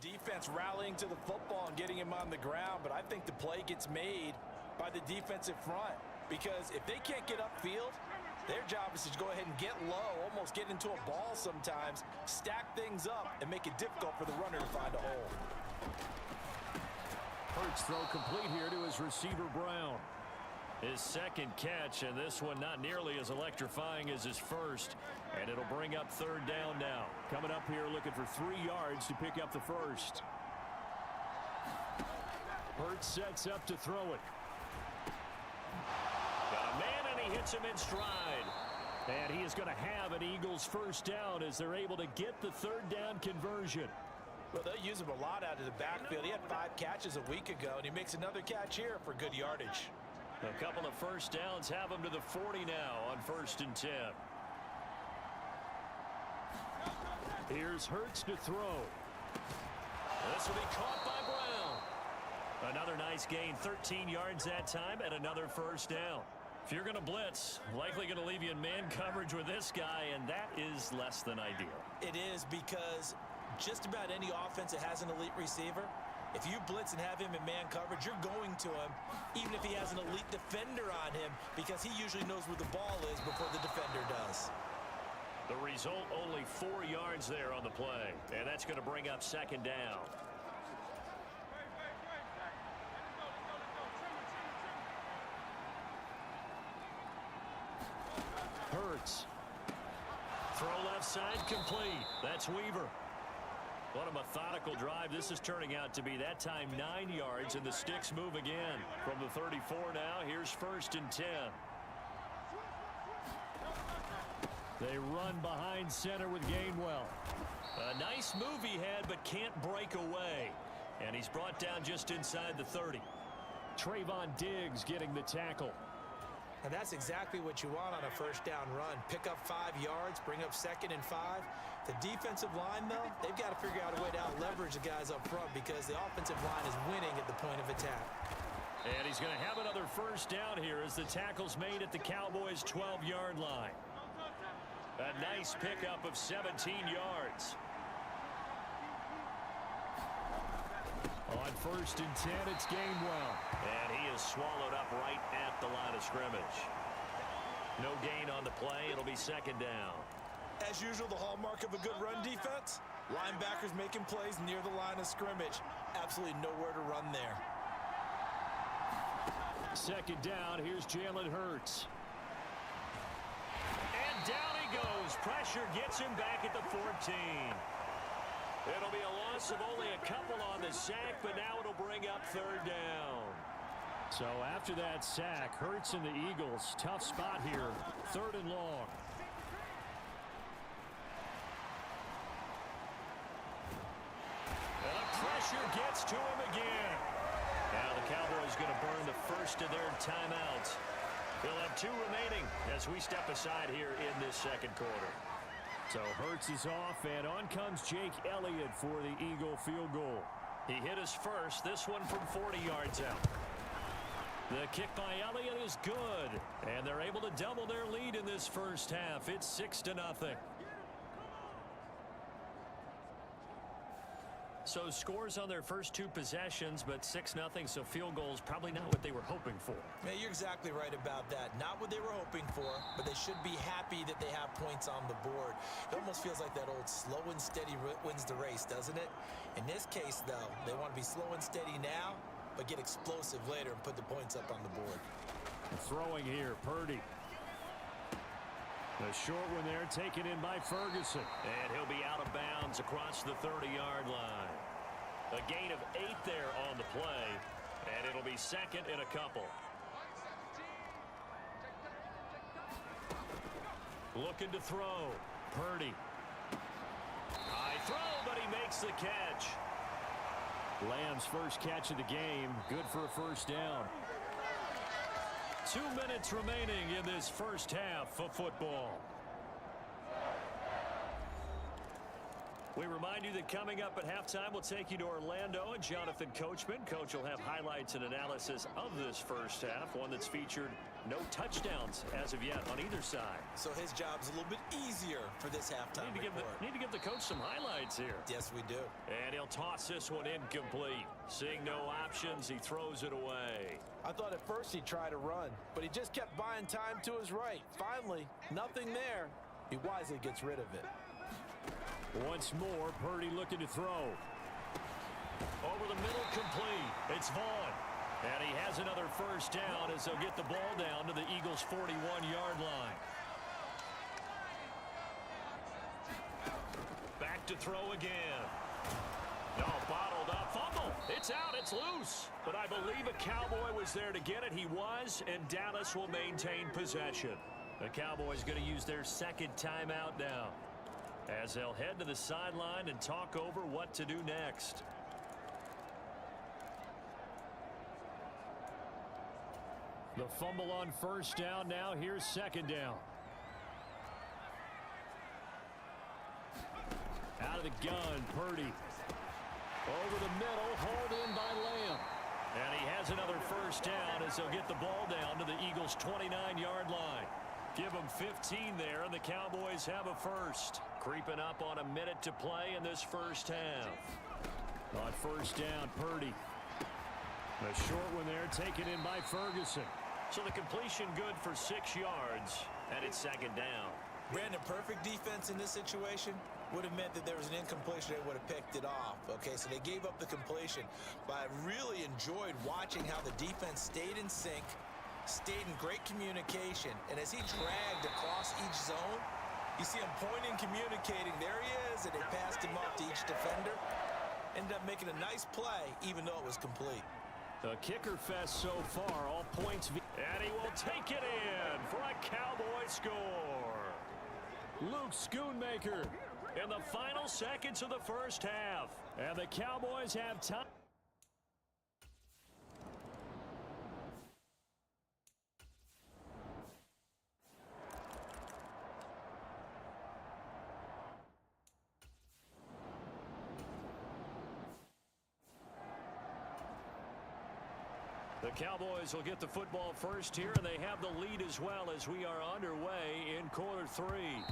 Defense rallying to the football and getting him on the ground, but I think the play gets made by the defensive front, because if they can't get upfield, their job is to go ahead and get low, almost get into a ball sometimes, stack things up, and make it difficult for the runner to find a hole.
Hurts throw complete here to his receiver Brown.
His second catch, and this one not nearly as electrifying as his first. And it'll bring up third down now.
Coming up here looking for 3 yards to pick up the first. Hurts sets up to throw it.
Got a man, and he hits him in stride.
And he is going to have an Eagles first down as they're able to get the third down conversion.
Well, they'll use him a lot out of the backfield. He had 5 catches a week ago, and he makes another catch here for good yardage.
A couple of first downs have him to the 40 now on 1st and 10.
Here's Hurts to throw.
This will be caught by Brown. Another nice gain, 13 yards that time, and another first down. If you're going to blitz, likely going to leave you in man coverage with this guy, and that is less than ideal.
It is, because just about any offense that has an elite receiver, if you blitz and have him in man coverage, you're going to him, even if he has an elite defender on him, because he usually knows where the ball is before the defender does.
The result, only 4 yards there on the play, and that's going to bring up second down.
Hurts.
Throw left side complete. That's Weaver. What a methodical drive this is turning out to be. That time 9 yards, and the sticks move again. From the 34 now, here's 1st and 10.
They run behind center with Gainwell.
A nice move he had, but can't break away. And he's brought down just inside the 30.
Trayvon Diggs getting the tackle.
And that's exactly what you want on a first down run. Pick up 5 yards, bring up 2nd and 5. The defensive line, though, they've got to figure out a way to out-leverage the guys up front, because the offensive line is winning at the point of attack.
And he's going to have another first down here as the tackle's made at the Cowboys' 12-yard line. A nice pickup of 17 yards.
On 1st and 10, it's Gainwell.
And he is swallowed up right at the line of scrimmage. No gain on the play. It'll be second down.
As usual, the hallmark of a good run defense, linebackers making plays near the line of scrimmage. Absolutely nowhere to run there.
Second down, here's Jalen Hurts.
And down he goes. Pressure gets him back at the 14. It'll be a loss of only a couple on the sack, but now it'll bring up third down.
So after that sack, Hurts and the Eagles, tough spot here, 3rd and long.
The pressure gets to him again. Now the Cowboys going to burn the first of their timeouts. They'll have 2 remaining as we step aside here in this second quarter.
So Hurts is off, and on comes Jake Elliott for the Eagle field goal.
He hit his first, this one from 40 yards out. The kick by Elliott is good, and they're able to double their lead in this first half. It's 6-0. So scores on their first 2 possessions, but 6-0, so field goals probably not what they were hoping for.
Yeah, you're exactly right about that. Not what they were hoping for, but they should be happy that they have points on the board. It almost feels like that old slow and steady wins the race, doesn't it? In this case, though, they want to be slow and steady now, but get explosive later and put the points up on the board.
Throwing here, Purdy. The short one there taken in by Ferguson.
And he'll be out of bounds across the 30-yard line. A gain of 8 there on the play. And it'll It'll be second and a couple. Looking to throw. Purdy. High throw, but he makes the catch.
Lamb's first catch of the game. Good for a first down.
2 minutes remaining in this first half of football. We remind you that coming up at halftime, we'll take you to Orlando and Jonathan Coachman. Coach will have highlights and analysis of this first half, one that's featured no touchdowns as of yet on either side.
So his job's a little bit easier for this halftime report.
Need to give the coach some highlights here.
Yes, we do.
And he'll toss this one incomplete. Seeing no options, he throws it away.
I thought at first he'd try to run, but he just kept buying time to his right. Finally, nothing there. He wisely gets rid of it.
Once more, Purdy looking to throw.
Over the middle, complete. It's Vaughn. And he has another first down as they'll get the ball down to the Eagles' 41-yard line. Back to throw again. No, bottled up. Fumble. It's out. It's loose. But I believe a Cowboy was there to get it. He was, and Dallas will maintain possession. The Cowboys going to use their second timeout now, as they'll head to the sideline and talk over what to do next.
The fumble on first down. Now here's second down. Out of the gun, Purdy. Over the middle, hauled in by Lamb.
And he has another first down as they'll get the ball down to the Eagles' 29-yard line. Give them 15 there, and the Cowboys have a first. Creeping up on a minute to play in this first half.
On first down, Purdy. The short one there taken in by Ferguson.
So the completion good for 6 yards, and it's second down.
Brandon, perfect defense in this situation would have meant that there was an incompletion. They would have picked it off. Okay, so they gave up the completion. But I really enjoyed watching how the defense stayed in sync, stayed in great communication, and as he dragged across each zone, you see him pointing, communicating. There he is, and they passed him off to each defender. Ended up making a nice play, even though it was complete.
The kicker fest so far, all points.
And he will take it in for a Cowboy score.
Luke Schoonmaker
In the final seconds of the first half.
And the Cowboys have time.
The Cowboys will get the football first here, and they have the lead as well as we are underway in quarter three.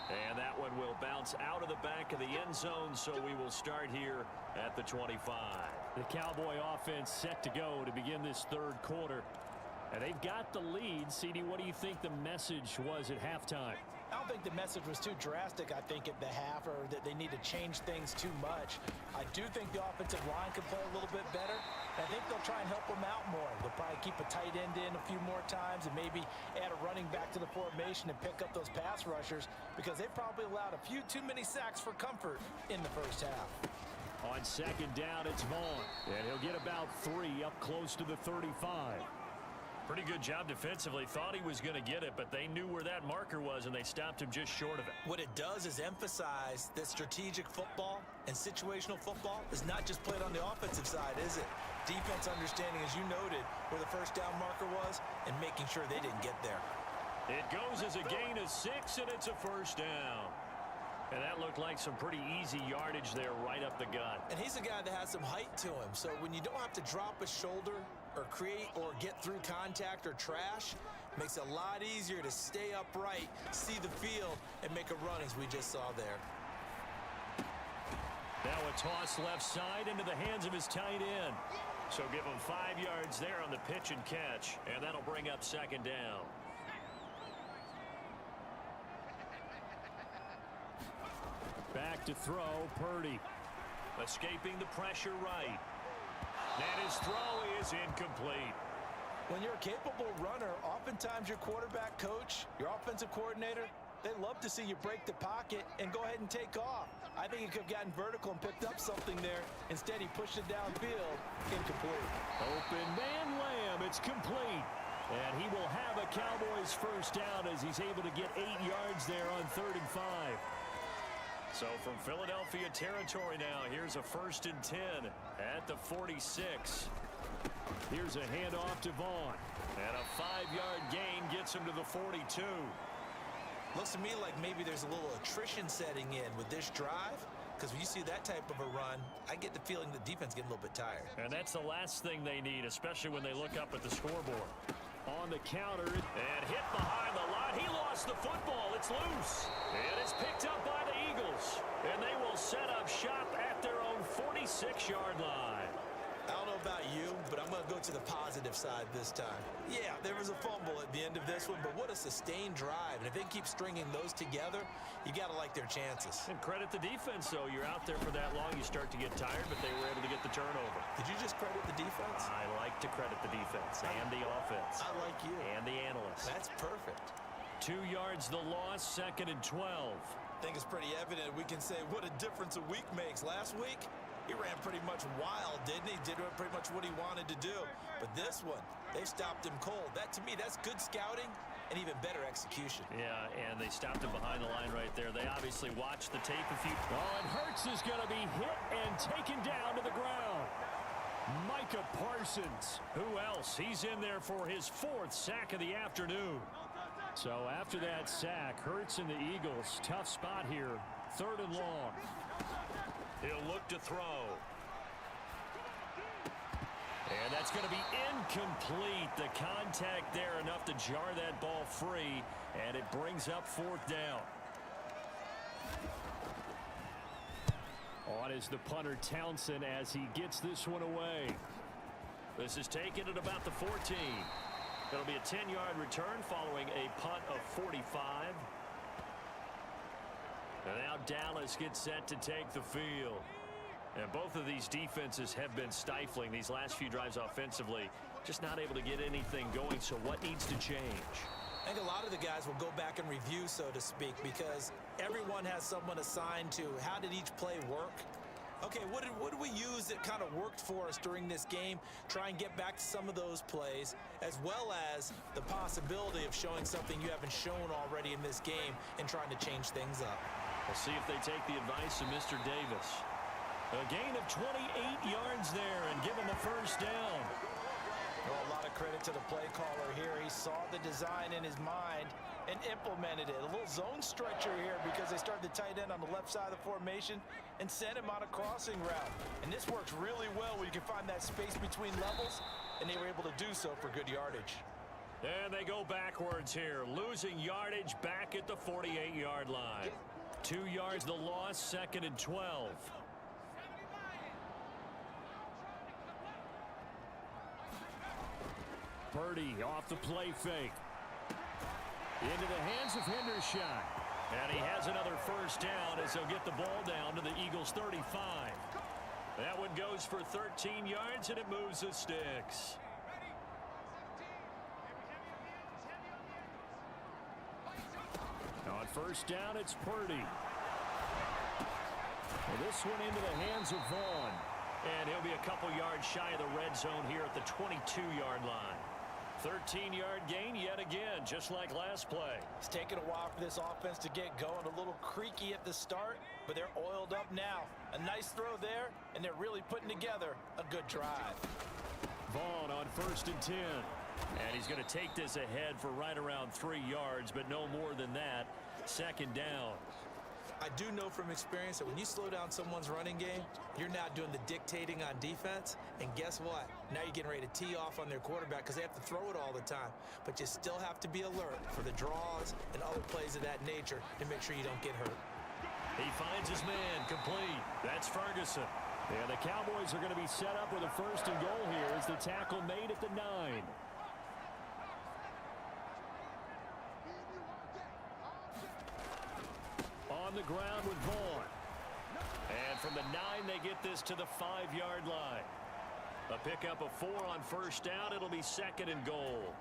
And that one will bounce out of the back of the end zone, so we will start here at the 25.
The Cowboy offense set to go to begin this third quarter. And they've got the lead. CD, what do you think the message was at halftime?
I don't think the message was too drastic, I think, at the half, or that they need to change things too much. I do think the offensive line can play a little bit better. I think they'll try and help them out more. They'll probably keep a tight end in a few more times and maybe add a running back to the formation and pick up those pass rushers, because they probably allowed a few too many sacks for comfort in the first half.
On second down, it's Vaughn. And he'll get about 3 up close to the 35.
Pretty good job defensively. Thought he was going to get it, but they knew where that marker was, and they stopped him just short of it.
What it does is emphasize that strategic football and situational football is not just played on the offensive side, is it? Defense understanding, as you noted, where the first down marker was and making sure they didn't get there.
It goes as a gain of 6, and it's a first down. And that looked like some pretty easy yardage there right up the gut.
And he's a guy that has some height to him, so when you don't have to drop a shoulder or create or get through contact or trash, makes it a lot easier to stay upright, see the field, and make a run as we just saw there.
Now a toss left side into the hands of his tight end. So give him 5 yards there on the pitch and catch, and that'll bring up second down.
Back to throw, Purdy.
Escaping the pressure right. And his throw is incomplete.
When you're a capable runner, oftentimes your quarterback coach, your offensive coordinator, they love to see you break the pocket and go ahead and take off. I think he could have gotten vertical and picked up something there. Instead, he pushed it downfield, complete.
Open man lamb. It's complete. And he will have a Cowboys first down as he's able to get 8 yards there on 3rd and 5.
So from Philadelphia territory now, here's a 1st and 10 at the 46.
Here's a handoff to Vaughn.
And a 5-yard gain gets him to the 42.
Looks to me like maybe there's a little attrition setting in with this drive. Because when you see that type of a run, I get the feeling the defense getting a little bit tired.
And that's the last thing they need, especially when they look up at the scoreboard.
On the counter.
And hit behind the line. He lost the football. It's loose. It is picked up by the Eagles. And they will set up shop at their own 46-yard line.
I don't know about you, but I'm going to go to the positive side this time. Yeah, there was a fumble at the end of this one, but what a sustained drive. And if they keep stringing those together, you got to like their chances.
And credit the defense, though. You're out there for that long, you start to get tired, but they were able to get the turnover.
Did you just credit the defense?
I like to credit the defense and the offense.
I like you.
And the analysts.
That's perfect.
2 yards the loss, 2nd and 12.
I think it's pretty evident we can say what a difference a week makes. Last week, he ran pretty much wild, didn't he? Did pretty much what he wanted to do. But this one, they stopped him cold. That, to me, that's good scouting and even better execution.
Yeah, and they stopped him behind the line right there. They obviously watched the tape a few.
Oh, and Hurts is going to be hit and taken down to the ground. Micah Parsons.
Who else? He's in there for his 4th sack of the afternoon.
So after that sack, Hurts and the Eagles, tough spot here. 3rd and long.
He'll look to throw. And that's going to be incomplete. The contact there enough to jar that ball free, and it brings up 4th down.
On is the punter Townsend as he gets this one away.
This is taken at about the 14. It'll be a 10-yard return following a punt of 45. And now Dallas gets set to take the field. And both of these defenses have been stifling these last few drives offensively. Just not able to get anything going, so what needs to change?
I think a lot of the guys will go back and review, so to speak, because everyone has someone assigned to how did each play work. Okay, what did we use that kind of worked for us during this game? Try and get back to some of those plays, as well as the possibility of showing something you haven't shown already in this game and trying to change things up.
We'll see if they take the advice of Mr. Davis. A gain of 28 yards there and give him a first down.
Well, a lot of credit to the play caller here. He saw the design in his mind and implemented it. A little zone stretcher here because they started the tight end on the left side of the formation and sent him on a crossing route. And this works really well when you can find that space between levels, and they were able to do so for good yardage.
And they go backwards here, losing yardage back at the 48-yard line. 2 yards the loss, 2nd and 12.
Purdy off the play fake. Into the hands of Hendershot.
And he has another first down as he'll get the ball down to the Eagles' 35. That one goes for 13 yards, and it moves the sticks.
On first down, it's Purdy. Well, this one into the hands of Vaughn.
And he'll be a couple yards shy of the red zone here at the 22-yard line. 13-yard gain yet again, just like last play.
It's taken a while for this offense to get going. A little creaky at the start, but they're oiled up now. A nice throw there, and they're really putting together a good drive.
Vaughn on 1st and 10.
And he's going to take this ahead for right around 3 yards, but no more than that. 2nd down.
I do know from experience that when you slow down someone's running game, you're now doing the dictating on defense. And guess what? Now you're getting ready to tee off on their quarterback because they have to throw it all the time. But you still have to be alert for the draws and other plays of that nature to make sure you don't get hurt.
He finds his man complete. That's Ferguson.
And the Cowboys are going to be set up with a 1st and goal here as the tackle made at the 9. On the ground with Vaughn.
And from the 9, they get this to the 5-yard line. A pickup of 4 on first down. It'll be 2nd and goal.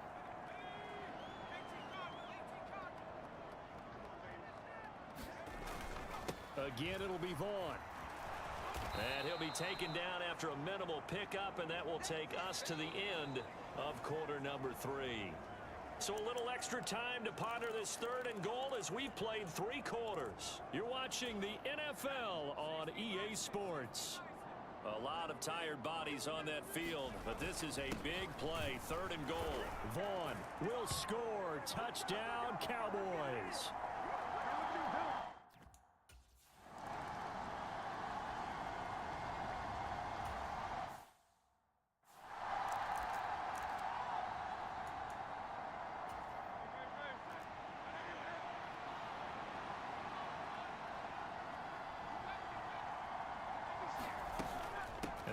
Again, it'll be Vaughn.
And he'll be taken down after a minimal pickup, and that will take us to the end of quarter number 3. So a little extra time to ponder this 3rd and goal as we've played 3 quarters. You're watching the NFL on EA Sports. A lot of tired bodies on that field, but this is a big play. 3rd and goal.
Vaughn will score. Touchdown, Cowboys.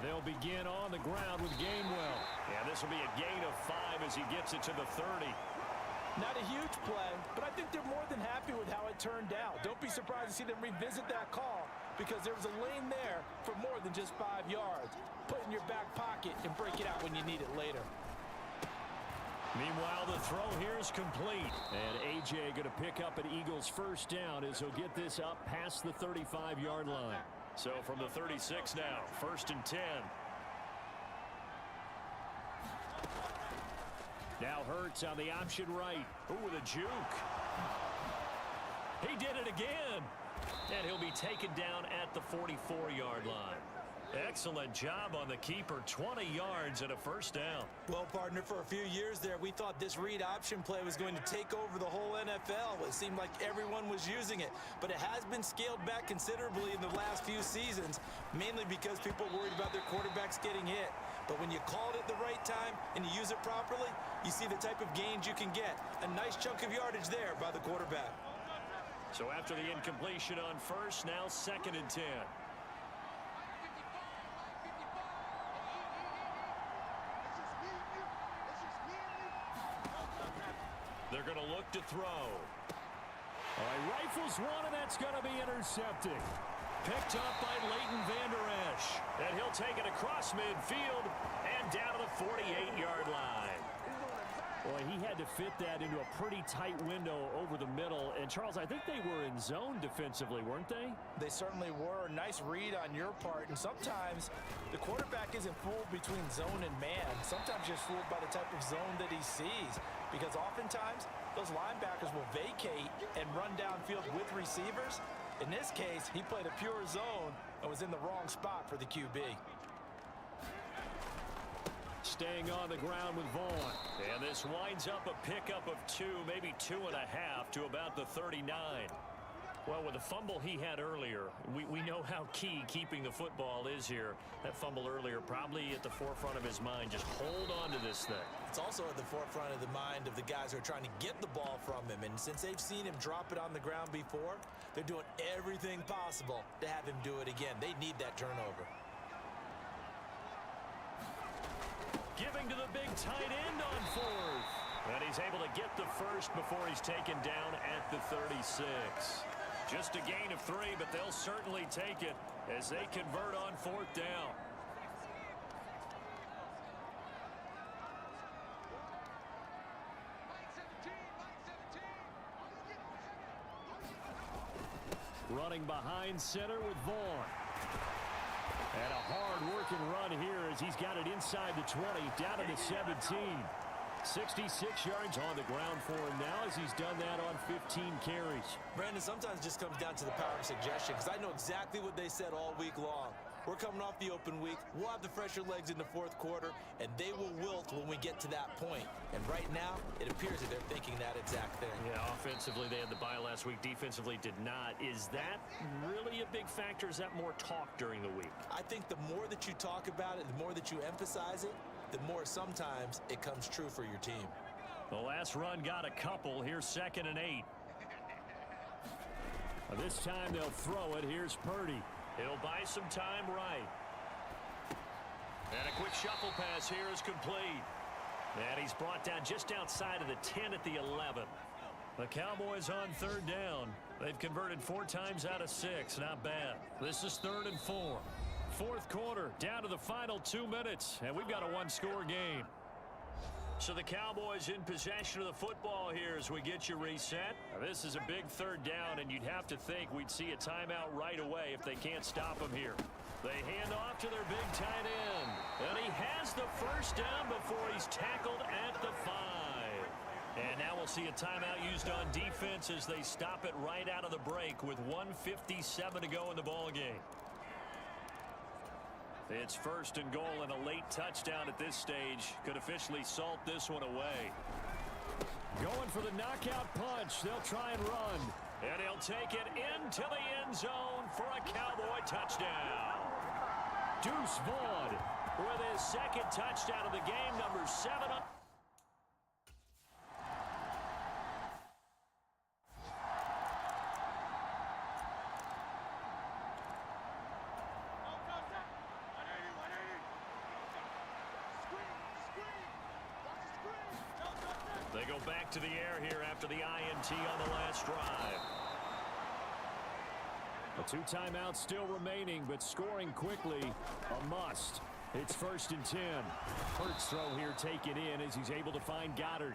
They'll begin on the ground with Gainwell.
Yeah, this will be a gain of 5 as he gets it to the 30.
Not a huge play, but I think they're more than happy with how it turned out. Don't be surprised to see them revisit that call because there was a lane there for more than just 5 yards. Put it in your back pocket and break it out when you need it later.
Meanwhile, the throw here is complete. And A.J. going to pick up an Eagles first down as he'll get this up past the 35-yard line.
So from the 36 now, 1st and 10.
Now Hurts on the option right.
Ooh, with a juke. He did it again. And he'll be taken down at the 44-yard line. Excellent job on the keeper. 20 yards and a first down.
Well, partner, for a few years there, we thought this read option play was going to take over the whole NFL. It seemed like everyone was using it, but it has been scaled back considerably in the last few seasons, mainly because people are worried about their quarterbacks getting hit. But when you call it at the right time and you use it properly, you see the type of gains you can get. A nice chunk of yardage there by the quarterback.
So after the incompletion on 1st, now 2nd and 10. They're going to look to throw.
All right, rifles one, and that's going to be intercepted.
Picked up by Leighton Vander Esch. And he'll take it across midfield and down to the 48-yard line.
Boy, he had to fit that into a pretty tight window over the middle. And, Charles, I think they were in zone defensively, weren't they?
They certainly were. Nice read on your part. And sometimes the quarterback isn't fooled between zone and man. Sometimes just fooled by the type of zone that he sees. Because oftentimes, those linebackers will vacate and run downfield with receivers. In this case, he played a pure zone and was in the wrong spot for the QB.
Staying on the ground with Vaughn.
And this winds up a pickup of 2, maybe 2.5 to about the 39. Well, with the fumble he had earlier, we know how key keeping the football is here. That fumble earlier probably at the forefront of his mind. Just hold on to this thing.
It's also at the forefront of the mind of the guys who are trying to get the ball from him. And since they've seen him drop it on the ground before, they're doing everything possible to have him do it again. They need that turnover.
Giving to the big tight end on 4th. And he's able to get the first before he's taken down at the 36. Just a gain of 3, but they'll certainly take it as they convert on 4th down.
Running behind center with Vaughn. And a hard-working run here as he's got it inside the 20, down to the 17. 66 yards on the ground for him now as he's done that on 15 carries.
Brandon, sometimes it just comes down to the power of suggestion because I know exactly what they said all week long. We're coming off the open week. We'll have the fresher legs in the 4th quarter, and they will wilt when we get to that point. And right now, it appears that they're thinking that exact thing.
Yeah, offensively, they had the bye last week. Defensively, did not. Is that really a big factor? Is that more talk during the week?
I think the more that you talk about it, the more that you emphasize it, the more sometimes it comes true for your team.
The last run got a couple. Here's 2nd and 8.
This time they'll throw it. Here's Purdy.
He'll buy some time right. And a quick shuffle pass here is complete. And he's brought down just outside of the 10 at the 11. The Cowboys on 3rd down. They've converted 4 times out of 6. Not bad. This is 3rd and 4. 4th quarter, down to the final 2 minutes. And we've got a 1-score game. So the Cowboys in possession of the football here as we get you reset. Now, this is a big 3rd down, and you'd have to think we'd see a timeout right away if they can't stop them here. They hand off to their big tight end. And he has the first down before he's tackled at the 5. And now we'll see a timeout used on defense as they stop it right out of the break with 1:57 to go in the ballgame. It's first and goal, and a late touchdown at this stage could officially salt this one away.
Going for the knockout punch. They'll try and run.
And he'll take it into the end zone for a Cowboy touchdown. Deuce Vaughn with his second touchdown of the game, number 7. They go back to the air here after the INT on the last drive.
The 2 timeouts still remaining, but scoring quickly, a must. It's first and 10. Hurts throw here taken in as he's able to find Goddard.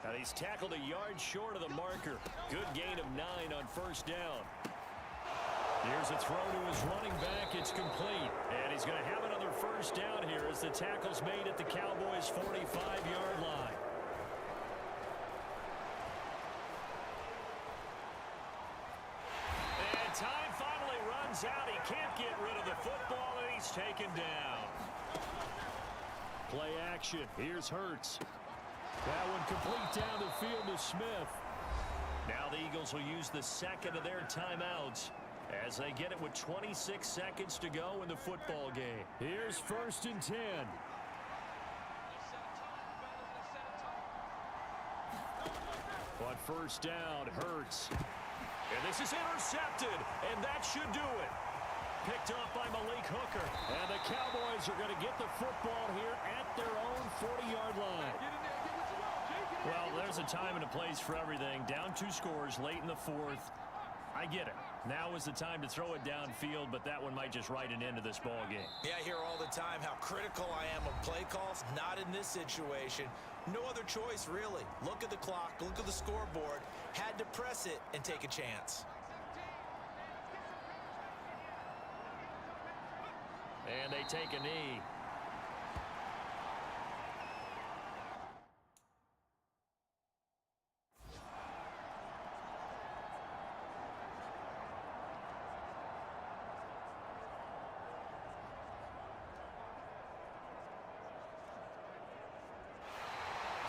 And he's tackled a yard short of the marker. Good gain of 9 on first down. Here's a throw to his running back. It's complete. And he's going to have another first down here as the tackle's made at the Cowboys' 45-yard line. And time finally runs out. He can't get rid of the football, and he's taken down.
Play action. Here's Hurts. That one complete down the field to Smith.
Now the Eagles will use the second of their timeouts as they get it with 26 seconds to go in the football game.
Here's first and 10.
On first down, Hurts. And this is intercepted, and that should do it. Picked off by Malik Hooker.
And the Cowboys are going to get the football here at their own 40-yard line.
Well, there's a time and a place for everything. Down 2 scores late in the 4th. I get it. Now is the time to throw it downfield, but that one might just write an end to this ball game.
Yeah, I hear all the time how critical I am of play calls. Not in this situation. No other choice, really. Look at the clock. Look at the scoreboard. Had to press it and take a chance.
And they take a knee.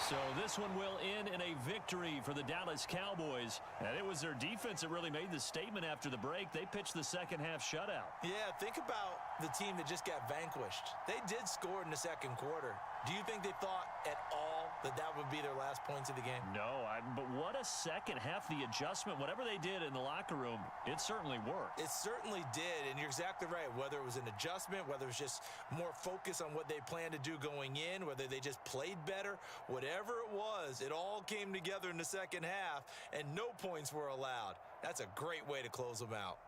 So this one will end in a victory for the Dallas Cowboys. And it was their defense that really made the statement after the break. They pitched the second half shutout.
Yeah, think about the team that just got vanquished. They did score in the second quarter. Do you think they thought at all that that would be their last points of the game?
No, but what a second half. The adjustment, whatever they did in the locker room, it certainly worked.
It certainly did, and you're exactly right. Whether it was an adjustment, whether it was just more focus on what they planned to do going in, whether they just played better, whatever it was, it all came together in the second half, and no points were allowed. That's a great way to close them out.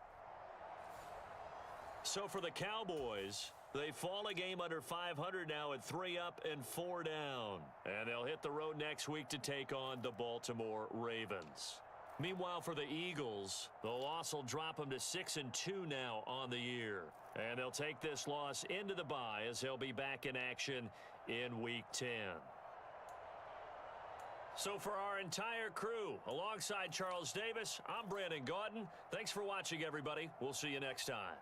So for the Cowboys, they fall a game under 500 now at 3 up and 4 down. And they'll hit the road next week to take on the Baltimore Ravens. Meanwhile, for the Eagles, the loss will drop them to 6-2 now on the year. And they'll take this loss into the bye as they'll be back in action in Week 10. So for our entire crew, alongside Charles Davis, I'm Brandon Gaudin. Thanks for watching, everybody. We'll see you next time.